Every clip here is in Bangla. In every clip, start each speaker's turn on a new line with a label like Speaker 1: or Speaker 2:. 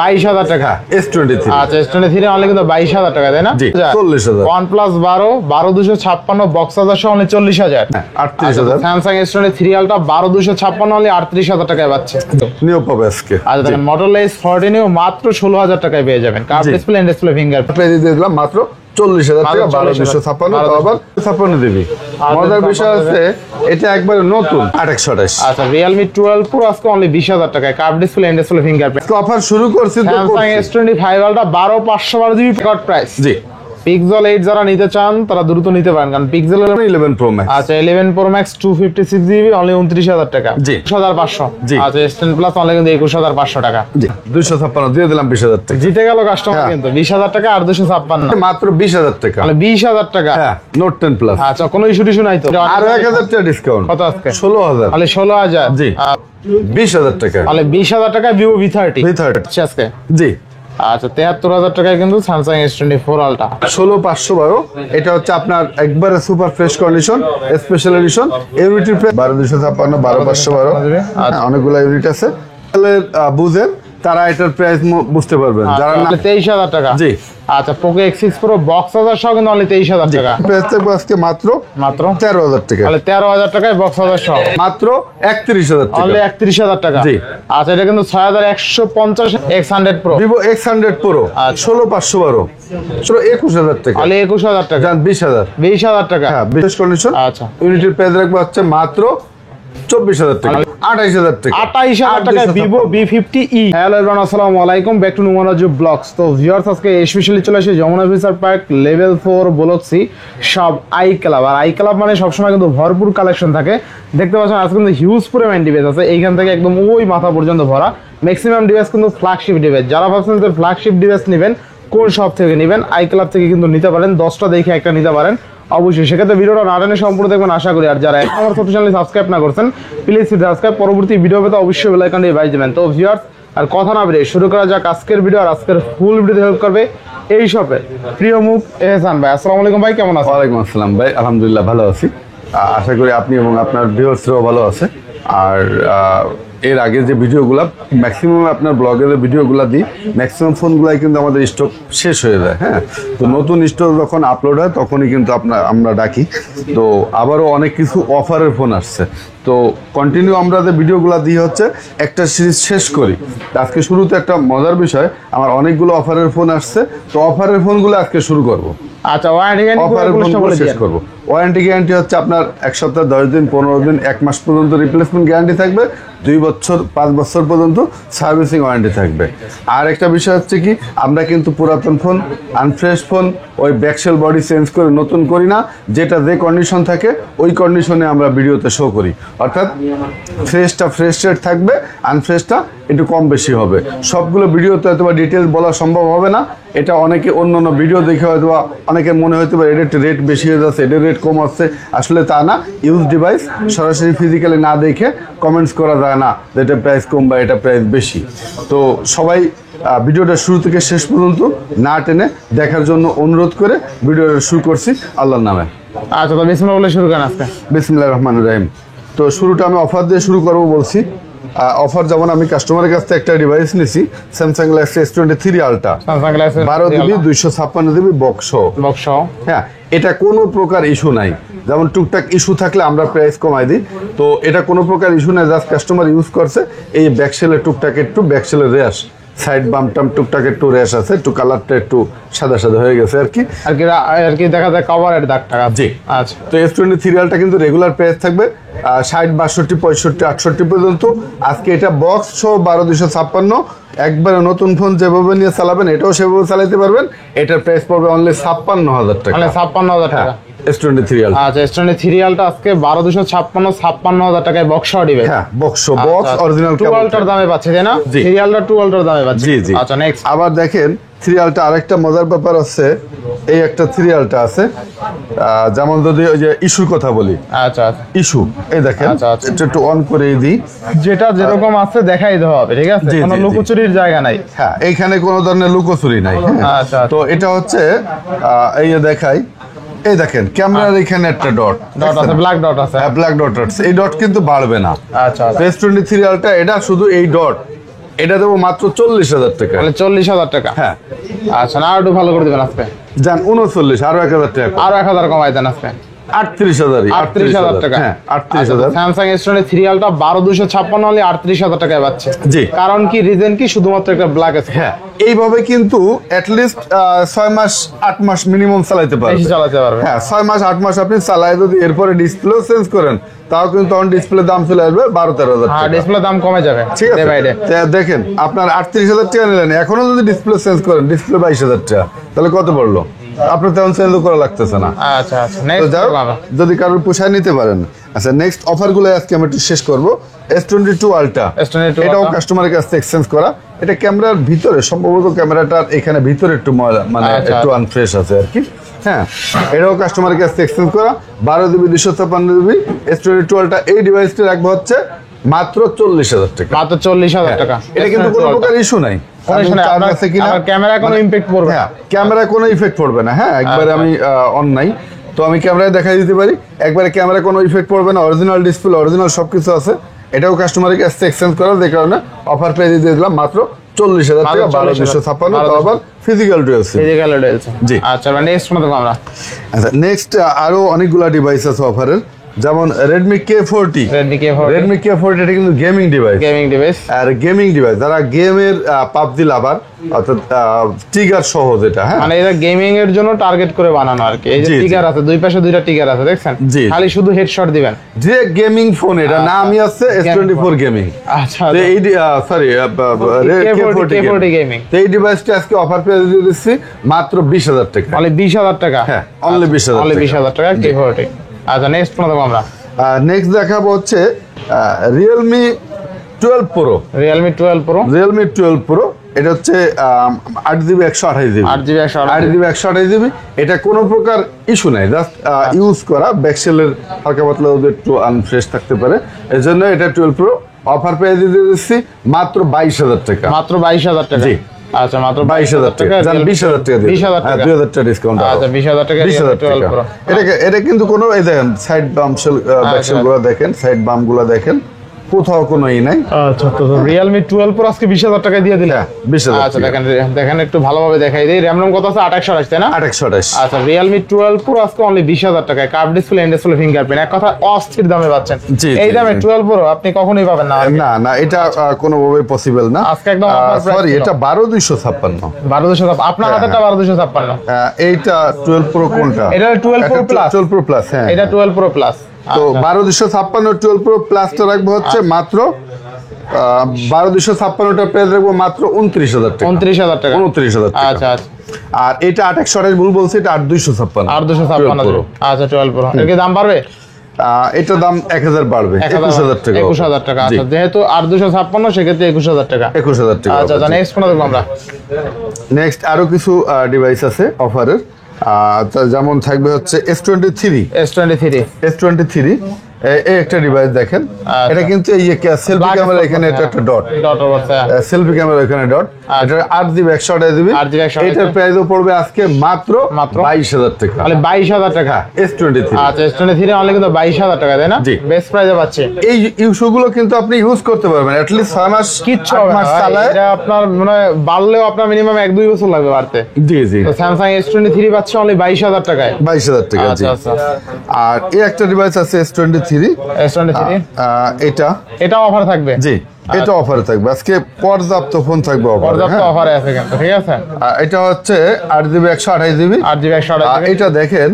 Speaker 1: 22,000 টাকা
Speaker 2: S23।
Speaker 1: আচ্ছা S23 অনলি কিন্তু 22,000 টাকা তাই না?
Speaker 2: জি 40,000।
Speaker 1: OnePlus 12 বক্স সহ only 40,000।
Speaker 2: 38,000।
Speaker 1: Samsung S23 Ultra 12 only 38,000 টাকায় পাচ্ছে।
Speaker 2: নিউ পাবে আজকে।
Speaker 1: আচ্ছা দেখেন Motorola S40 নিও মাত্র 16,000 টাকায় পেয়ে যাবেন। Curve display and display fingerprint
Speaker 2: পেয়ে দিলাম মাত্র 40,000 টাকা। 12,256 তো আবার 56 দিবি। মজার বিষয় আছে এটা একবারে নতুন 828।
Speaker 1: আচ্ছা Realme 12 Pro আজকে অনলি 20,000 টাকায় curve display and display fingerprint.
Speaker 2: তো অফার শুরু করছি তো
Speaker 1: Samsung S25 Ultra 12 GB record price.
Speaker 2: জি
Speaker 1: Pixel 8 যারা নিতে চান তারা দ্রুত নিতে পারেন কারণ Pixel
Speaker 2: 11 Pro Max।
Speaker 1: আচ্ছা 11 Pro Max 256 জিবি অনলি 29,000 টাকা।
Speaker 2: জি
Speaker 1: 21,500।
Speaker 2: জি
Speaker 1: আচ্ছা S10 Plus অনলি কিন্তু 21,500 টাকা।
Speaker 2: জি 256 দিয়ে দিলাম 20,000 টাকা।
Speaker 1: জিতে গেল কাস্টমার কিন্তু 20,000 টাকা আর 256
Speaker 2: মাত্র 20,000 টাকা।
Speaker 1: মানে 20,000 টাকা।
Speaker 2: হ্যাঁ Note 10 Plus।
Speaker 1: আচ্ছা কোনো ইস্যু নাই তো?
Speaker 2: আর 1,000 টাকা ডিসকাউন্ট।
Speaker 1: কত আজকে?
Speaker 2: 16,000।
Speaker 1: মানে 16,000।
Speaker 2: জি 20,000 টাকা।
Speaker 1: মানে 20,000 টাকা Vivo V30
Speaker 2: V30
Speaker 1: আজকে।
Speaker 2: জি
Speaker 1: আচ্ছা 73,000 টাকায় কিন্তু Samsung S24 Ultra
Speaker 2: 16,512। এটা হচ্ছে আপনার একবারে super fresh condition special addition. ইউনিটের প্রাইস 12,256 12,512। অনেকগুলো ইউনিট আছে বুঝেন তারা এটার প্রাইস বুঝতে পারবেন যারা না।
Speaker 1: 23,000 টাকা।
Speaker 2: জি
Speaker 1: আচ্ছা Poco X6 Pro বক্স সহ কিন্তু অনলি 23,000 টাকা।
Speaker 2: প্রাইস থাকবে আজকে মাত্র 13,000 টাকা।
Speaker 1: তাহলে 13,000 টাকায় বক্স সহ
Speaker 2: মাত্র 31,000 টাকা।
Speaker 1: অনলি 31,000 টাকা।
Speaker 2: জি
Speaker 1: আচ্ছা এটা কিন্তু 6,150 X100 Pro
Speaker 2: Vivo X100 Pro 16,512 21,000 টাকা।
Speaker 1: অনলি 21,000 টাকা।
Speaker 2: 20,000
Speaker 1: টাকা।
Speaker 2: হ্যাঁ বিশেষ কন্ডিশন।
Speaker 1: আচ্ছা
Speaker 2: ইউনিটের প্রাইস রাখবে হচ্ছে মাত্র 24,000 টাকা। 28,000 টাকা।
Speaker 1: 28,000 টাকায় Vivo V50e। হ্যালো एवरीवन আসসালামু আলাইকুম ব্যাক টু নুমানাজু ব্লগস। তো ভিউয়ার্স আজকে স্পেশালি চলে আসে Jamuna future park level 4 block C সব আই ক্লাব। আর আই ক্লাব মানে সবসময় কিন্তু ভরপুর কালেকশন থাকে। দেখতে পাচ্ছেন আজকে কিন্তু হিউজ পরিমাণ ডিভাইস আছে এইখান থেকে একদম ওই মাথা পর্যন্ত ভরা। ম্যাক্সিমাম ডিভাইস কিন্তু ফ্ল্যাগশিপ ডিভাইস। যারা ভাবছেন যে ফ্ল্যাগশিপ ডিভাইস নেবেন কোন শপ থেকে নেবেন আই ক্লাব থেকে কিন্তু নিতে পারেন। 10টা দেখে একটা নিতে পারেন অবশ্যই। সেক্ষেত্রে ভিডিওটা না টেনে সম্পূর্ণ দেখবেন আশা করি। আর যারা এখন আমার চ্যানেল সাবস্ক্রাইব না করছেন প্লিজ সাবস্ক্রাইব, পরবর্তী ভিডিও পেতে অবশ্যই বেল আইকনটি বাজিয়ে দিবেন। তো ভিউয়ার্স আর কথা না বেরিয়ে শুরু করা যাক আজকের ভিডিও। আর আজকের ফুল ভিডিও হেল্প করবে এই শপে প্রিয় মুখ এহসান ভাই। আসসালামু আলাইকুম ভাই, কেমন আছেন?
Speaker 2: ওয়ালাইকুম আসসালাম ভাই, আলহামদুলিল্লাহ ভালো আছি। আশা করি আপনি এবং আপনার ভিউয়ার্সরাও ভালো আছে। আর এর আগে যে ভিডিওগুলো ম্যাক্সিমাম আপনার ব্লগের ভিডিওগুলো দিই ম্যাক্সিমাম ফোনগুলাই কিন্তু আমাদের স্টক শেষ হয়ে যায়। হ্যাঁ তো নতুন স্টক যখন আপলোড হয় তখনই কিন্তু আমরা ডাকি। তো আবারও অনেক কিছু অফারের ফোন আসছে। তো কন্টিনিউ আমরা যে ভিডিওগুলো দিই হচ্ছে একটা সিরিজ শেষ করি। আজকে শুরুতে একটা মজার বিষয়, আমার অনেকগুলো অফারের ফোন আসছে। তো অফারের ফোনগুলো আজকে শুরু করব।
Speaker 1: আচ্ছা ওয়ারেন্টি
Speaker 2: শেষ করবো। ওয়ারেন্টি গ্যারান্টি হচ্ছে আপনার 1 সপ্তাহ 10 দিন 15 দিন 1 মাস পর্যন্ত রিপ্লেসমেন্ট গ্যারান্টি থাকবে। 2 বছর 5 বছর পর্যন্ত সার্ভিসিং ওয়ারেন্টি থাকবে। আর একটা বিষয় হচ্ছে কি আমরা কিন্তু পুরাতন ফোন আনফ্রেশ ফোন ওই ব্যাকশেল বডি চেঞ্জ করে নতুন করি না। যেটা যে কন্ডিশন থাকে ওই কন্ডিশনে আমরা ভিডিওতে শো করি। অর্থাৎ ফ্রেশটা ফ্রেশ রেট থাকবে, আনফ্রেশটা একটু কম বেশি হবে। সবগুলো ভিডিওতে হয়তো বা ডিটেলস বলা সম্ভব হবে না। এটা অনেকে অন্য অন্য ভিডিও দেখে হয়তো বা অনেকের মনে হতে পারে এটার রেট বেশি হয়ে যাচ্ছে, এটার রেট কম আসছে। আসলে তা না, ইউজ ডিভাইস সরাসরি ফিজিক্যালি না দেখে কমেন্টস করা যায় না যে এটা প্রাইস কম বা এটা প্রাইস বেশি। তো সবাই ভিডিওটা শুরু থেকে শেষ পর্যন্ত না টেনে দেখার জন্য অনুরোধ করে ভিডিওটা শুরু করছি আল্লাহর নামে।
Speaker 1: আচ্ছা তো বিসমিল্লাহ বলে শুরু করেন আজকে।
Speaker 2: বিসমিল্লাহির রহমানির রহিম। তো শুরুটা আমি অফার দিয়ে শুরু করবো বলছি। অফার যেমন আমি কাস্টমারের কাছ থেকে একটা ডিভাইস নিছি Samsung Galaxy S23 Ultra 12 GB 256 GB box. হ্যাঁ এটা কোনো প্রকার ইস্যু নাই। যেমন টুকটাক ইস্যু থাকলে আমরা প্রাইস কমাই দিই। তো এটা কোনো প্রকার ইস্যু নাই, জাস্ট কাস্টমার ইউজ করছে এই ব্যাকশেলের টুকটাক একটু ব্যাকশেলের র্যাশ সাইড বামটাম টুকটাক একটু র্যাশ আছে, একটু কালারটা একটু সাদা সাদা হয়ে গেছে আর কি দেখা যায় কভারের দাগটা। জি আচ্ছা। তো S23 Ultra কিন্তু রেগুলার প্রাইস থাকবে 60 62 65 68 পর্যন্ত। আজকে এটা বক্স সহ 12,256 একবারে নতুন ফোন যেভাবে নিয়ে চালাবেন এটাও সেভাবে চালাতে পারবেন। এটার প্রাইস পড়বে অনলি 56,000 টাকা।
Speaker 1: 56,000 টাকা
Speaker 2: S23 Ultra।
Speaker 1: আচ্ছা S23 Ultra আজকে 12,256 56,000 টাকায় বক্স দিবে।
Speaker 2: হ্যাঁ বক্স অরিজিনাল
Speaker 1: 2 Ultra দামে পাচ্ছে তাই না? 3 Ultra 2 Ultra দামে পাচ্ছে।
Speaker 2: জি জি।
Speaker 1: আচ্ছা নেক্সট
Speaker 2: আবার দেখেন 3 Ultra আরেকটা মজার ব্যাপার আছে। এই একটা 3 Ultra আছে যেমন যদি ওই যে ইস্যুর কথা বলি।
Speaker 1: আচ্ছা
Speaker 2: ইস্যু এই দেখেন এটা একটু অন করে দিই,
Speaker 1: যেটা যেরকম আছে দেখাই দেওয়া হবে ঠিক আছে, কোনো লুকোচুরির জায়গা নাই।
Speaker 2: হ্যাঁ এইখানে কোনো ধরনের লুকোচুরি নাই।
Speaker 1: আচ্ছা
Speaker 2: তো এটা হচ্ছে এই দেখাই, এই দেখেন ক্যামেরার এখানে একটা ডট
Speaker 1: আছে, ব্ল্যাক ডট আছে।
Speaker 2: হ্যাঁ ব্ল্যাক ডট আছে। এই ডট কিন্তু বাড়বে না।
Speaker 1: আচ্ছা
Speaker 2: S23 Ultra এটা শুধু এই ডট এটা দেবো মাত্র 40,000 টাকা।
Speaker 1: তাহলে 40,000 টাকা।
Speaker 2: হ্যাঁ
Speaker 1: আচ্ছা, না একটু ভালো করে দিবেন আজকে।
Speaker 2: যান 39, আরো 1,000 টাকা,
Speaker 1: আরো 1000 কমাই দেন আজকে।
Speaker 2: 38,000।
Speaker 1: 38,000 টাকা।
Speaker 2: হ্যাঁ 38,000।
Speaker 1: স্যামসাং S20 3 আলট্রা 12256 হলে 38,000 টাকায় পাচ্ছে।
Speaker 2: জি।
Speaker 1: কারণ কি, রিজন কি, শুধুমাত্র একটা ব্ল্যাক আছে।
Speaker 2: হ্যাঁ এইভাবে কিন্তু অ্যাটলিস্ট 6 মাস 8 মাস মিনিমাম চালাতে পারবে।
Speaker 1: বেশি চালাতে পারবে।
Speaker 2: হ্যাঁ 6 মাস 8 মাস আপনি চালায় যদি এরপরে ডিসপ্লে চেঞ্জ করেন, তাও কিন্তু তখন ডিসপ্লে দাম চলে আসবে 12-13,000
Speaker 1: হ্যাঁ,
Speaker 2: টাকা।
Speaker 1: ডিসপ্লে দাম কমে যাবে।
Speaker 2: ঠিক আছে।
Speaker 1: Day by day.
Speaker 2: তা দেখেন আপনার 38,000 টাকা নিলেন, এখনো যদি ডিসপ্লে চেঞ্জ করেন, ডিসপ্লে 22,000 টাকা, তাহলে কত পড়লো? আপনার তেমন চেঞ্জ করা লাগতেছে না।
Speaker 1: আচ্ছা আচ্ছা,
Speaker 2: তো
Speaker 1: নেক্সট
Speaker 2: যাও, যদি কারোর পোষায় নিতে পারেন। আচ্ছা নেক্সট অফার গুলো আজকে আমরা একটু শেষ করবো। S22 আলট্রা,
Speaker 1: S22
Speaker 2: এটাও
Speaker 1: Ultra।
Speaker 2: কাস্টমারের কাছ থেকে এক্সচেঞ্জ করা। এটা ক্যামেরার ভিতরে সম্ভবত ক্যামেরাটার এখানে ভিতরে একটু ময়লা, মানে
Speaker 1: আচ্ছা।
Speaker 2: একটু আনফ্রেশ আছে আর কি। হ্যাঁ এটাও কাস্টমারের কাছ থেকে এক্সচেঞ্জ করা। 12GB 256GB S22 ultra. এই ডিভাইসটি রাখবো হচ্ছে মাত্র 40,000 টাকা।
Speaker 1: মাত্র 40,000 টাকা।
Speaker 2: এটা কিন্তু কোনো প্রকার ইস্যু নাই।
Speaker 1: ক্যামেরা কোনো ইমপ্যাক্ট পড়বে?
Speaker 2: হ্যাঁ ক্যামেরা কোনো ইফেক্ট পড়বে না। হ্যাঁ একবারে আমি অন নাই, তো আমি ক্যামেরায় দেখাই দিতে পারি। একবারে ক্যামেরা কোনো ইফেক্ট পড়বে না, অরিজিনাল ডিসপ্লে, অরিজিনাল সবকিছু আছে। এটাও কাস্টমারের কাছ থেকে এক্সচেঞ্জ করার, যে কারণে অফার প্রাইস দিয়ে দিলাম মাত্র 40,000 টাকা। 12,256, তো আবার physical dual SIM.
Speaker 1: Physical dual SIM.
Speaker 2: জি।
Speaker 1: আচ্ছা, মানে নেক্সট কোন দেখব আমরা?
Speaker 2: আচ্ছা নেক্সট আরো অনেকগুলা ডিভাইস আছে অফারের, যেমন Redmi K40। Redmi K40 এটা কিন্তু গেমিং ডিভাইস।
Speaker 1: Gaming device.
Speaker 2: আর গেমিং ডিভাইস যারা গেমের পাবজি লাভার, অর্থাৎ ট্রিগার সহ যেটা, হ্যাঁ
Speaker 1: মানে এটা গেমিং এর জন্য টার্গেট করে বানানো আর কি। এই যে
Speaker 2: জি, জি।
Speaker 1: ট্রিগার আছে, দুই পাশে দুইটা ট্রিগার আছে, দেখছেন?
Speaker 2: জি।
Speaker 1: খালি শুধু হেডশট দিবেন।
Speaker 2: যে গেমিং ফোন, এটা নামই আছে S24 গেমিং।
Speaker 1: আচ্ছা,
Speaker 2: তো এই সরি
Speaker 1: K40 গেমিং।
Speaker 2: তো এই ডিভাইসটা আজকে অফার প্রাইস দিয়ে দিচ্ছি মাত্র 20,000 টাকা।
Speaker 1: অনলি 20,000 টাকা।
Speaker 2: হ্যাঁ অনলি 20,000
Speaker 1: অনলি
Speaker 2: টাকা।
Speaker 1: 20,000 টাকা K40। আচ্ছা নেক্সট কোন দেখব আমরা?
Speaker 2: নেক্সট দেখাবো হচ্ছে Realme 12 Pro।
Speaker 1: Realme 12 Pro।
Speaker 2: Realme 12 Pro এটা হচ্ছে 8GB 128GB।
Speaker 1: 8GB
Speaker 2: 128GB। এটা কোনো প্রকার ইস্যু নাই, জাস্ট ইউজ করা। ব্যাকসেলের হালকা পাতলা একটু আনফ্রেশ থাকতে পারে, এই জন্য এটা 12 Pro অফার প্রাইস দিয়ে দিচ্ছি মাত্র 22,000 টাকা।
Speaker 1: মাত্র 22,000 টাকা।
Speaker 2: জি।
Speaker 1: আচ্ছা, মাত্র
Speaker 2: 22,000 টাকা। 20,000 টাকা দিয়ে
Speaker 1: 20,000 টাকা।
Speaker 2: 2,000 টাকা ডিসকাউন্ট।
Speaker 1: আচ্ছা, 20,000 টাকা।
Speaker 2: 20,000
Speaker 1: 12 Pro।
Speaker 2: টাকা। এটা কিন্তু কোনো, এই দেখেন সাইড বাম্পসেল ব্যাকসেল গুলো দেখেন, সাইড বাম্প গুলো দেখেন, কোথাও কোনো নাই।
Speaker 1: আচ্ছা, তো Realme 12 Pro আজকে 20,000 টাকা দিয়ে দিলে।
Speaker 2: হ্যাঁ 20,000
Speaker 1: আচ্ছা,
Speaker 2: টাকা।
Speaker 1: দেখেন একটু ভালোভাবে দেখাই দেই। RAM কত আছে? 2828, তাই না?
Speaker 2: 2828।
Speaker 1: আচ্ছা, Realme 12 Pro আজকে অনলি 20,000 টাকায়। Curve display, and display, fingerprint, এক কথা অস্থির দামে পাচ্ছেন।
Speaker 2: জি,
Speaker 1: এই
Speaker 2: জি,
Speaker 1: দামে
Speaker 2: জি।
Speaker 1: 12 Pro আপনি কখনোই পাবেন না।
Speaker 2: না না, এটা কোনোভাবে পসিবল না।
Speaker 1: আজকে একদম offer price
Speaker 2: সরি,
Speaker 1: ছিল।
Speaker 2: এটা 12,256।
Speaker 1: 12,256 আপনার হাতেরটা 12,256।
Speaker 2: এইটা 12 Pro কোনটা?
Speaker 1: এটা 12 Pro Plus।
Speaker 2: 12 Pro Plus, হ্যাঁ।
Speaker 1: এটা 12 Pro Plus।
Speaker 2: তো 12,256 12 Pro Plusটা রাখবো হচ্ছে মাত্র 12,256টা প্রাইস রাখবো মাত্র 29,000 টাকা।
Speaker 1: 29,000 টাকা।
Speaker 2: 29,000 টাকা।
Speaker 1: আচ্ছা আচ্ছা।
Speaker 2: আর এটা 2828 ভুল বলছি, এটা 8,256।
Speaker 1: 8,256। আচ্ছা, 12 Pro এর কি দাম বাড়বে?
Speaker 2: এটা দাম 1,000 বাড়বে, 21,000 টাকা।
Speaker 1: 21,000 টাকা।
Speaker 2: জি।
Speaker 1: আচ্ছা, যেহেতু 8,256 সেক্ষেত্রে 21,000 টাকা।
Speaker 2: 21,000 টাকা।
Speaker 1: আচ্ছা আচ্ছা, নেক্সট কোন দেখব আমরা?
Speaker 2: নেক্সট আরো কিছু ডিভাইস আছে অফারের, যেমন থাকবে হচ্ছে S23। S23 এই একটা ডিভাইস দেখেন। এটা কিন্তু এই সেলফি ক্যামেরা, এখানে এটা একটা ডট, সেলফি ক্যামেরা এখানে ডট। এটা 8GB 128GB। এটার প্রাইসও পড়বে আজকে মাত্র 22,000 টাকা।
Speaker 1: তাহলে 22,000 টাকা।
Speaker 2: S23।
Speaker 1: আচ্ছা, S23 অনলি কিন্তু 22,000 টাকা, তাই না?
Speaker 2: জি।
Speaker 1: বেস্ট প্রাইসে পাচ্ছি।
Speaker 2: এই ইস্যুগুলো কিন্তু আপনি ইউজ করতে পারবেন এট লিস্ট 6 মাস,
Speaker 1: কিচ্ছু
Speaker 2: 8
Speaker 1: হবে
Speaker 2: মাস
Speaker 1: না।
Speaker 2: চালায়।
Speaker 1: এটা আপনার মানে বাড়লেও আপনার মিনিমাম 1-2 বছর লাগবে বাড়তে।
Speaker 2: জি জি।
Speaker 1: তো Samsung S23 পাচ্ছে অনলি 22,000 টাকায়।
Speaker 2: 22,000 টাকা। জি।
Speaker 1: আচ্ছা আচ্ছা।
Speaker 2: আর এই একটা ডিভাইস আছে S23।
Speaker 1: এটা অফার থাকবে।
Speaker 2: জি, এটা অফারে থাকবে আজকে, পর্যাপ্ত ফোন থাকবে অফারে।
Speaker 1: পর্যাপ্ত অফারে আছে কিন্তু, ঠিক আছে?
Speaker 2: এটা হচ্ছে 8GB 128GB।
Speaker 1: 8GB 128GB।
Speaker 2: এটা দেখেন,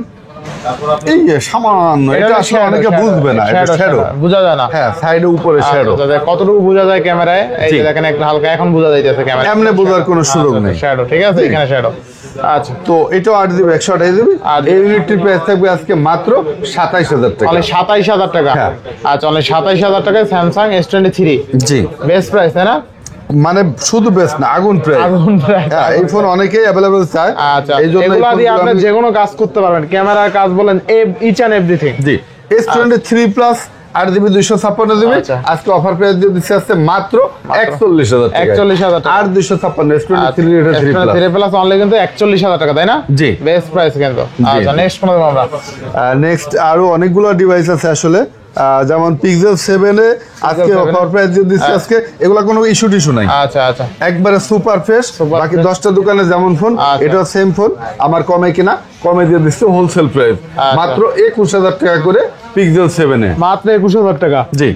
Speaker 2: এই যে সামান্য, এটা আসলে অনেকে বুঝবে না, এটা শ্যাডো,
Speaker 1: বোঝা যায় না।
Speaker 2: হ্যাঁ সাইডে উপরে শ্যাডো।
Speaker 1: কতটুকু বোঝা যায় ক্যামেরায়? এই যে দেখেন একটা হালকা এখন বোঝা যাইতেছে ক্যামেরায়।
Speaker 2: এমনি বোঝার কোনো সুযোগ নেই।
Speaker 1: শ্যাডো, ঠিক আছে, এখানে শ্যাডো। আচ্ছা,
Speaker 2: তো এটাও 8GB 128GB। আর এই ইউনিটটির প্রাইস থাকবে আজকে মাত্র 27,000 টাকা।
Speaker 1: অনলি 27,000 টাকা।
Speaker 2: হ্যাঁ।
Speaker 1: আচ্ছা, অনলি 27,000 টাকায় Samsung S23।
Speaker 2: জি।
Speaker 1: বেস্ট প্রাইস, তাই না?
Speaker 2: মানে শুধু বেস্ট না, আগুন প্রাইস।
Speaker 1: আগুন প্রাইস।
Speaker 2: হ্যাঁ, এই ফোন অনেকেই অ্যাভেলেবল চায়।
Speaker 1: আচ্ছা,
Speaker 2: এই জন্য
Speaker 1: এগুলা দিয়ে আপনি যে কোনো কাজ করতে পারবেন, ক্যামেরার কাজ বলেন, ইচ এন্ড এভরিথিং।
Speaker 2: জি। S23 প্লাস 8GB 256GB
Speaker 1: আচ্ছা।
Speaker 2: আজকে অফার প্রাইস দিয়ে দিচ্ছে আসছে মাত্র 41,000 টাকা।
Speaker 1: 41,000 টাকা।
Speaker 2: আর 256 S23 এটা 3 প্লাস।
Speaker 1: 3 প্লাস অনলি কিন্তু 41,000 টাকা, তাই না?
Speaker 2: জি।
Speaker 1: বেস্ট প্রাইস কিন্তু। আচ্ছা, নেক্সট কোন দেব আমরা?
Speaker 2: নেক্সট আরো অনেকগুলো ডিভাইস আছে আসলে। যেমন পিক্সেল 7 এ আজকে অফার প্রাইস দিয়ে দিচ্ছি আজকে, এগুলা কোনো ইস্যু টিস্যু নাই,
Speaker 1: আচ্ছা আচ্ছা
Speaker 2: একবারে সুপার ফ্রেশ। বাকি 10টা দোকানে যেমন ফোন, এটা সেম ফোন, আমার কমে কিনা, কমে দিয়ে দিচ্ছে হোলসেল প্রাইস মাত্র 21,000 টাকা করে পিক্সেল 7 এ,
Speaker 1: মাত্র 21,000 টাকা।
Speaker 2: জি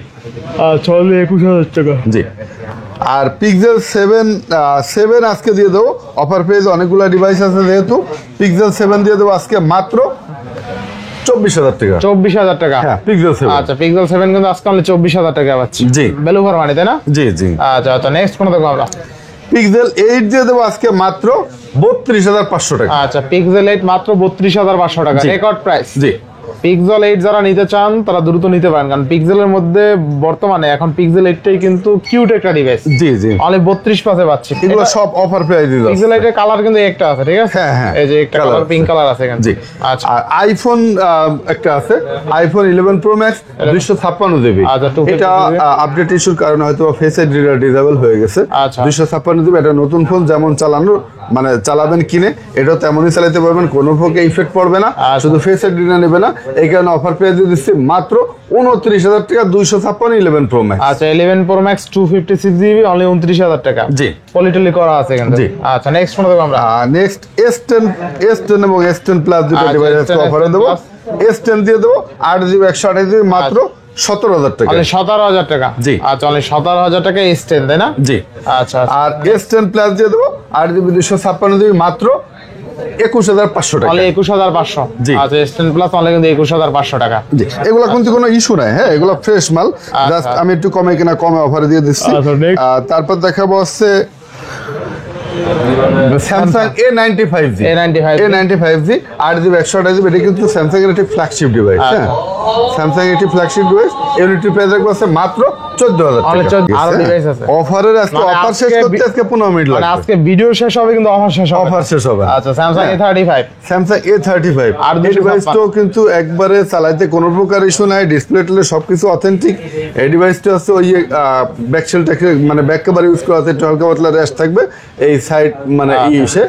Speaker 1: আচ্ছা, 21,000 টাকা।
Speaker 2: জি। আর পিক্সেল 7 আজকে দিয়ে দেবো অফার প্রাইস, অনেকগুলো ডিভাইস আছে যেহেতু, পিক্সেল 7 দিয়ে দেবো আজকে মাত্র 24,000 টাকা।
Speaker 1: 24,000 টাকা,
Speaker 2: হ্যাঁ পিক্সেল 7।
Speaker 1: আচ্ছা পিক্সেল 7 কিন্তু আজকে অনলি 24,000 টাকা পাচ্ছি।
Speaker 2: জি
Speaker 1: ভ্যালু ফর মানি, তাই না?
Speaker 2: জি জি।
Speaker 1: আচ্ছা আচ্ছা, নেক্সট কোন দেখবো আমরা?
Speaker 2: পিক্সেল 8 দিয়ে দেবো আজকে মাত্র 32,500 টাকা।
Speaker 1: আচ্ছা পিক্সেল 8 মাত্র 32,500 টাকা, রেকর্ড প্রাইস।
Speaker 2: জি।
Speaker 1: পিক্সেল 8 যারা নিতে চান তারা দ্রুত নিতে পারেন, কারণ পিক্সেলের মধ্যে বর্তমানে এখন পিক্সেল 8টাই কিন্তু কিউট একটা ডিভাইস।
Speaker 2: জি জি।
Speaker 1: অনলি 32 পাচ্ছি।
Speaker 2: এগুলো সব অফার প্রাইস দিতে
Speaker 1: পিক্সেল 8 এর কালার কিন্তু একটা আছে, ঠিক আছে?
Speaker 2: হ্যাঁ হ্যাঁ,
Speaker 1: এই যে একটা কালার পিঙ্ক কালার আছে এখানে।
Speaker 2: জি।
Speaker 1: আচ্ছা,
Speaker 2: আর আইফোন একটা আছে, আইফোন 11 প্রো ম্যাক্স 256 জিবি।
Speaker 1: আচ্ছা, 256
Speaker 2: এটা আপডেট ইস্যুর কারণে হয়তো ফেস আইডি ডিসেবল হয়ে গেছে।
Speaker 1: আচ্ছা।
Speaker 2: 256 জিবি, এটা নতুন ফোন, যেমন চালানো মানে চালাবেন কিনে এটাও তেমনই চালাতে পারবেন, কোনো ফোকে ইফেক্ট পড়বে না, শুধু ফেস আইডি নেবে না। এই কারণে অফার প্রাইস দিয়ে দিচ্ছি মাত্র 29,000 টাকা 256 11 প্রো ম্যাক্স।
Speaker 1: আচ্ছা 11 প্রো ম্যাক্স 256 জিবি অনলি 29,000 টাকা।
Speaker 2: জি।
Speaker 1: পলিটলি করা আছে কিন্তু।
Speaker 2: জি।
Speaker 1: আচ্ছা নেক্সট কোন দেখব আমরা?
Speaker 2: নেক্সট S10 এবং S10 প্লাস দুটো
Speaker 1: আচ্ছা,
Speaker 2: ডিভাইস
Speaker 1: S10
Speaker 2: অফারে দেবো। S10 দিয়ে দেবো 8 জিবি 128 জিবি মাত্র 17,000 টাকা।
Speaker 1: অনলি 17,000 টাকা।
Speaker 2: জি।
Speaker 1: আচ্ছা অনলি 17,000 টাকা S10, তাই না?
Speaker 2: জি।
Speaker 1: আচ্ছা
Speaker 2: আর S10 প্লাস দিয়ে দেবো 8 জিবি 256 জিবি মাত্র 21,500 টাকা।
Speaker 1: অনলি 21,500।
Speaker 2: জি।
Speaker 1: আচ্ছা S10 প্লাস অনলি কিন্তু 21,500 টাকা।
Speaker 2: জি। এগুলো কিন্তু কোনো ইস্যু নাই, হ্যাঁ এগুলো ফ্রেশ মাল, জাস্ট আমি একটু কমে কিনা কমে অফারে দিয়ে দিচ্ছি।
Speaker 1: আচ্ছা, next।
Speaker 2: তারপর দেখাবো হচ্ছে Samsung A95G। A95G 8 GB 128 GB, এটা কিন্তু স্যামসাং এর একটি ফ্ল্যাগশিপ ডিভাইস। হ্যাঁ স্যামসাং একটি ফ্ল্যাগশিপ ডিভাইস, ইউনিটি প্রাইস রাখবো আছে মাত্র 14,000
Speaker 1: অনলি
Speaker 2: টাকা।
Speaker 1: 14 আরো ডিভাইস আছে।
Speaker 2: অফারের আজকে
Speaker 1: মানে
Speaker 2: অফার শেষ করতে আজকে 15 মিনিট
Speaker 1: মানে
Speaker 2: লাগবে।
Speaker 1: আজকে ভিডিও শেষ হবে কিন্তু অফার শেষ হবে।
Speaker 2: অফার শেষ হবে।
Speaker 1: আচ্ছা স্যামসাং A35।
Speaker 2: স্যামসাং A35
Speaker 1: আর
Speaker 2: এই ডিভাইসটাও কিন্তু একবারে চালাইতে কোনো প্রকার ইস্যু নাই, ডিসপ্লে টিসপ্লে সবকিছু অথেন্টিক। এই ডিভাইসটা হচ্ছে ওই ব্যাকশেলটাকে মানে ব্যাক কভার ইউজ করাতে একটু হালকা পাতলা রেস্ট থাকবে এই সাইড মানে ইসে,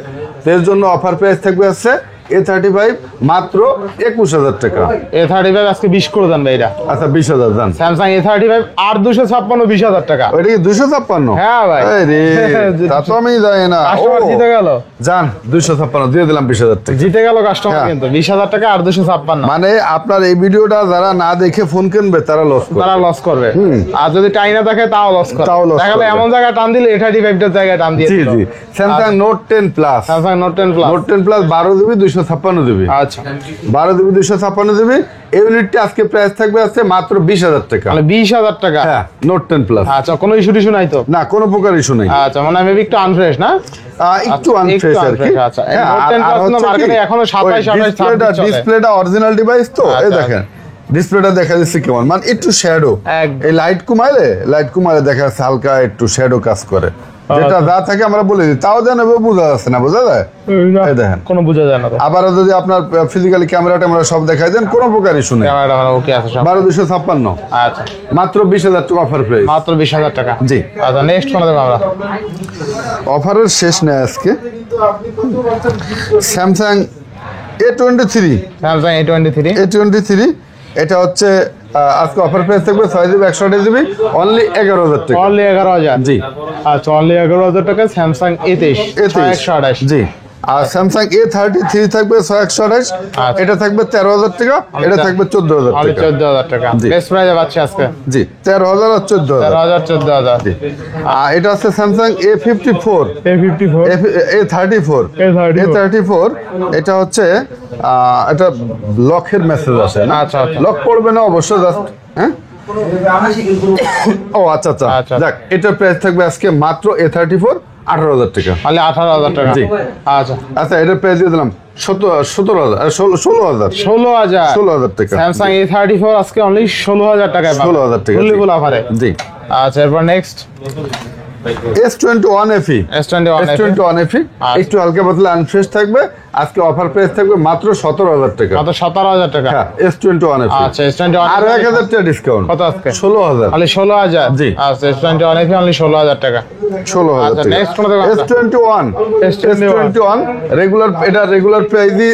Speaker 2: এর জন্য অফার প্রাইস থাকবে আছে A35 মাত্র 21,000 টাকা।
Speaker 1: A35 আজকে 20 করে দেন ভাই এটা।
Speaker 2: আচ্ছা 20,000 দাম।
Speaker 1: স্যামসাং A35 আর 256 20,000 টাকা।
Speaker 2: ওইটা কি 256?
Speaker 1: হ্যাঁ ভাই।
Speaker 2: আরে তা তো আমি জানি না।
Speaker 1: কাস্টমার জিতে গেল।
Speaker 2: জান 256 দিয়ে দিলাম 20,000 টাকা।
Speaker 1: জিতে গেল কাস্টমার
Speaker 2: হ্যাঁ।
Speaker 1: কিন্তু 20,000 টাকা আর 256।
Speaker 2: মানে আপনার এই ভিডিওটা যারা না দেখে ফোন কিনবে তারা লস করবে।
Speaker 1: তারা লস করবে। আর যদি টাই না দেখে তাও লস করবে।
Speaker 2: তাও loss
Speaker 1: দেখালে
Speaker 2: করবে।
Speaker 1: এমন জায়গায় টান দিলে A35 এর জায়গায় টান দিয়ে
Speaker 2: জি
Speaker 1: দিল।
Speaker 2: জি। Samsung note 10 plus.
Speaker 1: Samsung note 10 plus.
Speaker 2: Note 10 plus 12 GB 256 GB.
Speaker 1: আচ্ছা
Speaker 2: 12 জিবি 256 জিবি। এই ইউনিটটি আজকে প্রাইস থাকবে আছে মাত্র 20,000 টাকা।
Speaker 1: তাহলে 20,000 টাকা।
Speaker 2: হ্যাঁ নোট 10 প্লাস।
Speaker 1: আচ্ছা কোনো ইস্যু টিস্যু নাই তো?
Speaker 2: না কোনো প্রকার ইস্যু নেই।
Speaker 1: আচ্ছা মানে মেবি একটু আনফ্রেশ না?
Speaker 2: একটু আনফ্রেশ আর কি।
Speaker 1: আচ্ছা নোট 10 প্লাস না মার্কেটে এখনো 27 28
Speaker 2: ডিসপ্লেটা অরিজিনাল ডিভাইস তো, এই
Speaker 1: আচ্ছা,
Speaker 2: দেখেন ডিসপ্লেটা দেখা যাচ্ছে কেমন, মানে একটু শ্যাডো,
Speaker 1: একদম।
Speaker 2: এই লাইট কমাইলে দেখা যাচ্ছে হালকা একটু শ্যাডো কাজ করে, যেটা যা থাকে আমরা বলে দিই, তাও যেন বোঝা যাচ্ছে না, বোঝা যায়? এই দেখেন
Speaker 1: কোনো বোঝা যায় না তো।
Speaker 2: আবারও যদি আপনার ফিজিক্যালি ক্যামেরাটা আমরা সব দেখাই দেন কোনো প্রকার ইস্যু নেই।
Speaker 1: ক্যামেরাটা মানে ওকে আছে সব।
Speaker 2: 12,256
Speaker 1: আচ্ছা
Speaker 2: মাত্র 20,000 টাকা অফার প্রাইস।
Speaker 1: মাত্র 20,000 টাকা।
Speaker 2: জি।
Speaker 1: আচ্ছা নেক্সট কোন দেব আমরা?
Speaker 2: অফারের শেষ নেই আজকে। স্যামসাং A23
Speaker 1: স্যামসাং A23
Speaker 2: এটা হচ্ছে আজকে অফার প্রাইস থাকবে 6 জিবি 128 জিবি অনলি 11,000 টাকা।
Speaker 1: অনলি 11,000।
Speaker 2: জি।
Speaker 1: আচ্ছা অনলি 11,000 টাকা স্যামসাং A23 128।
Speaker 2: জি। আর স্যামসাং A33 থাকবে 628,
Speaker 1: আচ্ছা।
Speaker 2: এটা থাকবে 13,000 টাকা, এটা থাকবে 14,000
Speaker 1: অনলি
Speaker 2: টাকা।
Speaker 1: 14,000 টাকা।
Speaker 2: জি।
Speaker 1: বেস্ট প্রাইসে পাচ্ছি আজকে।
Speaker 2: জি 13,000 আর 14,000।
Speaker 1: 13,000 14,000।
Speaker 2: জি। আর এটা আছে স্যামসাং A54 A34 এটা হচ্ছে এটা লকের মেসেজ আসে না?
Speaker 1: আচ্ছা, আচ্ছা।
Speaker 2: লক করবে না অবশ্য, জাস্ট হ্যাঁ ও আচ্ছা আচ্ছা
Speaker 1: আচ্ছা।
Speaker 2: যাক, এটার প্রাইস থাকবে আজকে মাত্র A34 18,000 টাকা।
Speaker 1: অনলি 18,000 টাকা।
Speaker 2: জি।
Speaker 1: আচ্ছা
Speaker 2: আচ্ছা এটার প্রাইস দিয়ে দিলাম 17,000 16,000 টাকা।
Speaker 1: স্যামসাং A34 আজকে অনলি 16,000 টাকায় পাবেন।
Speaker 2: 16,000 টাকা।
Speaker 1: ফুললি ফুল অফারে।
Speaker 2: জি।
Speaker 1: আচ্ছা এরপর next
Speaker 2: S21 FE
Speaker 1: S21
Speaker 2: S21 FE একটু হালকা পাতলা আনফ্রেশ থাকবে। আজকে অফার প্রাইস থাকবে মাত্র 17,000 টাকা।
Speaker 1: মাত্র 17,000 টাকা।
Speaker 2: হ্যাঁ, S21 FE।
Speaker 1: আচ্ছা, S21
Speaker 2: আর 1,000 টাকা ডিসকাউন্ট।
Speaker 1: কত আজকে?
Speaker 2: 16,000।
Speaker 1: খালি 16,000।
Speaker 2: জি।
Speaker 1: আচ্ছা, S21 FE অনলি 16,000 টাকা।
Speaker 2: 16,000
Speaker 1: আচ্ছা,
Speaker 2: টাকা।
Speaker 1: নেক্সট কোন দেখো?
Speaker 2: S21 রেগুলার, এটা রেগুলার প্রাইসই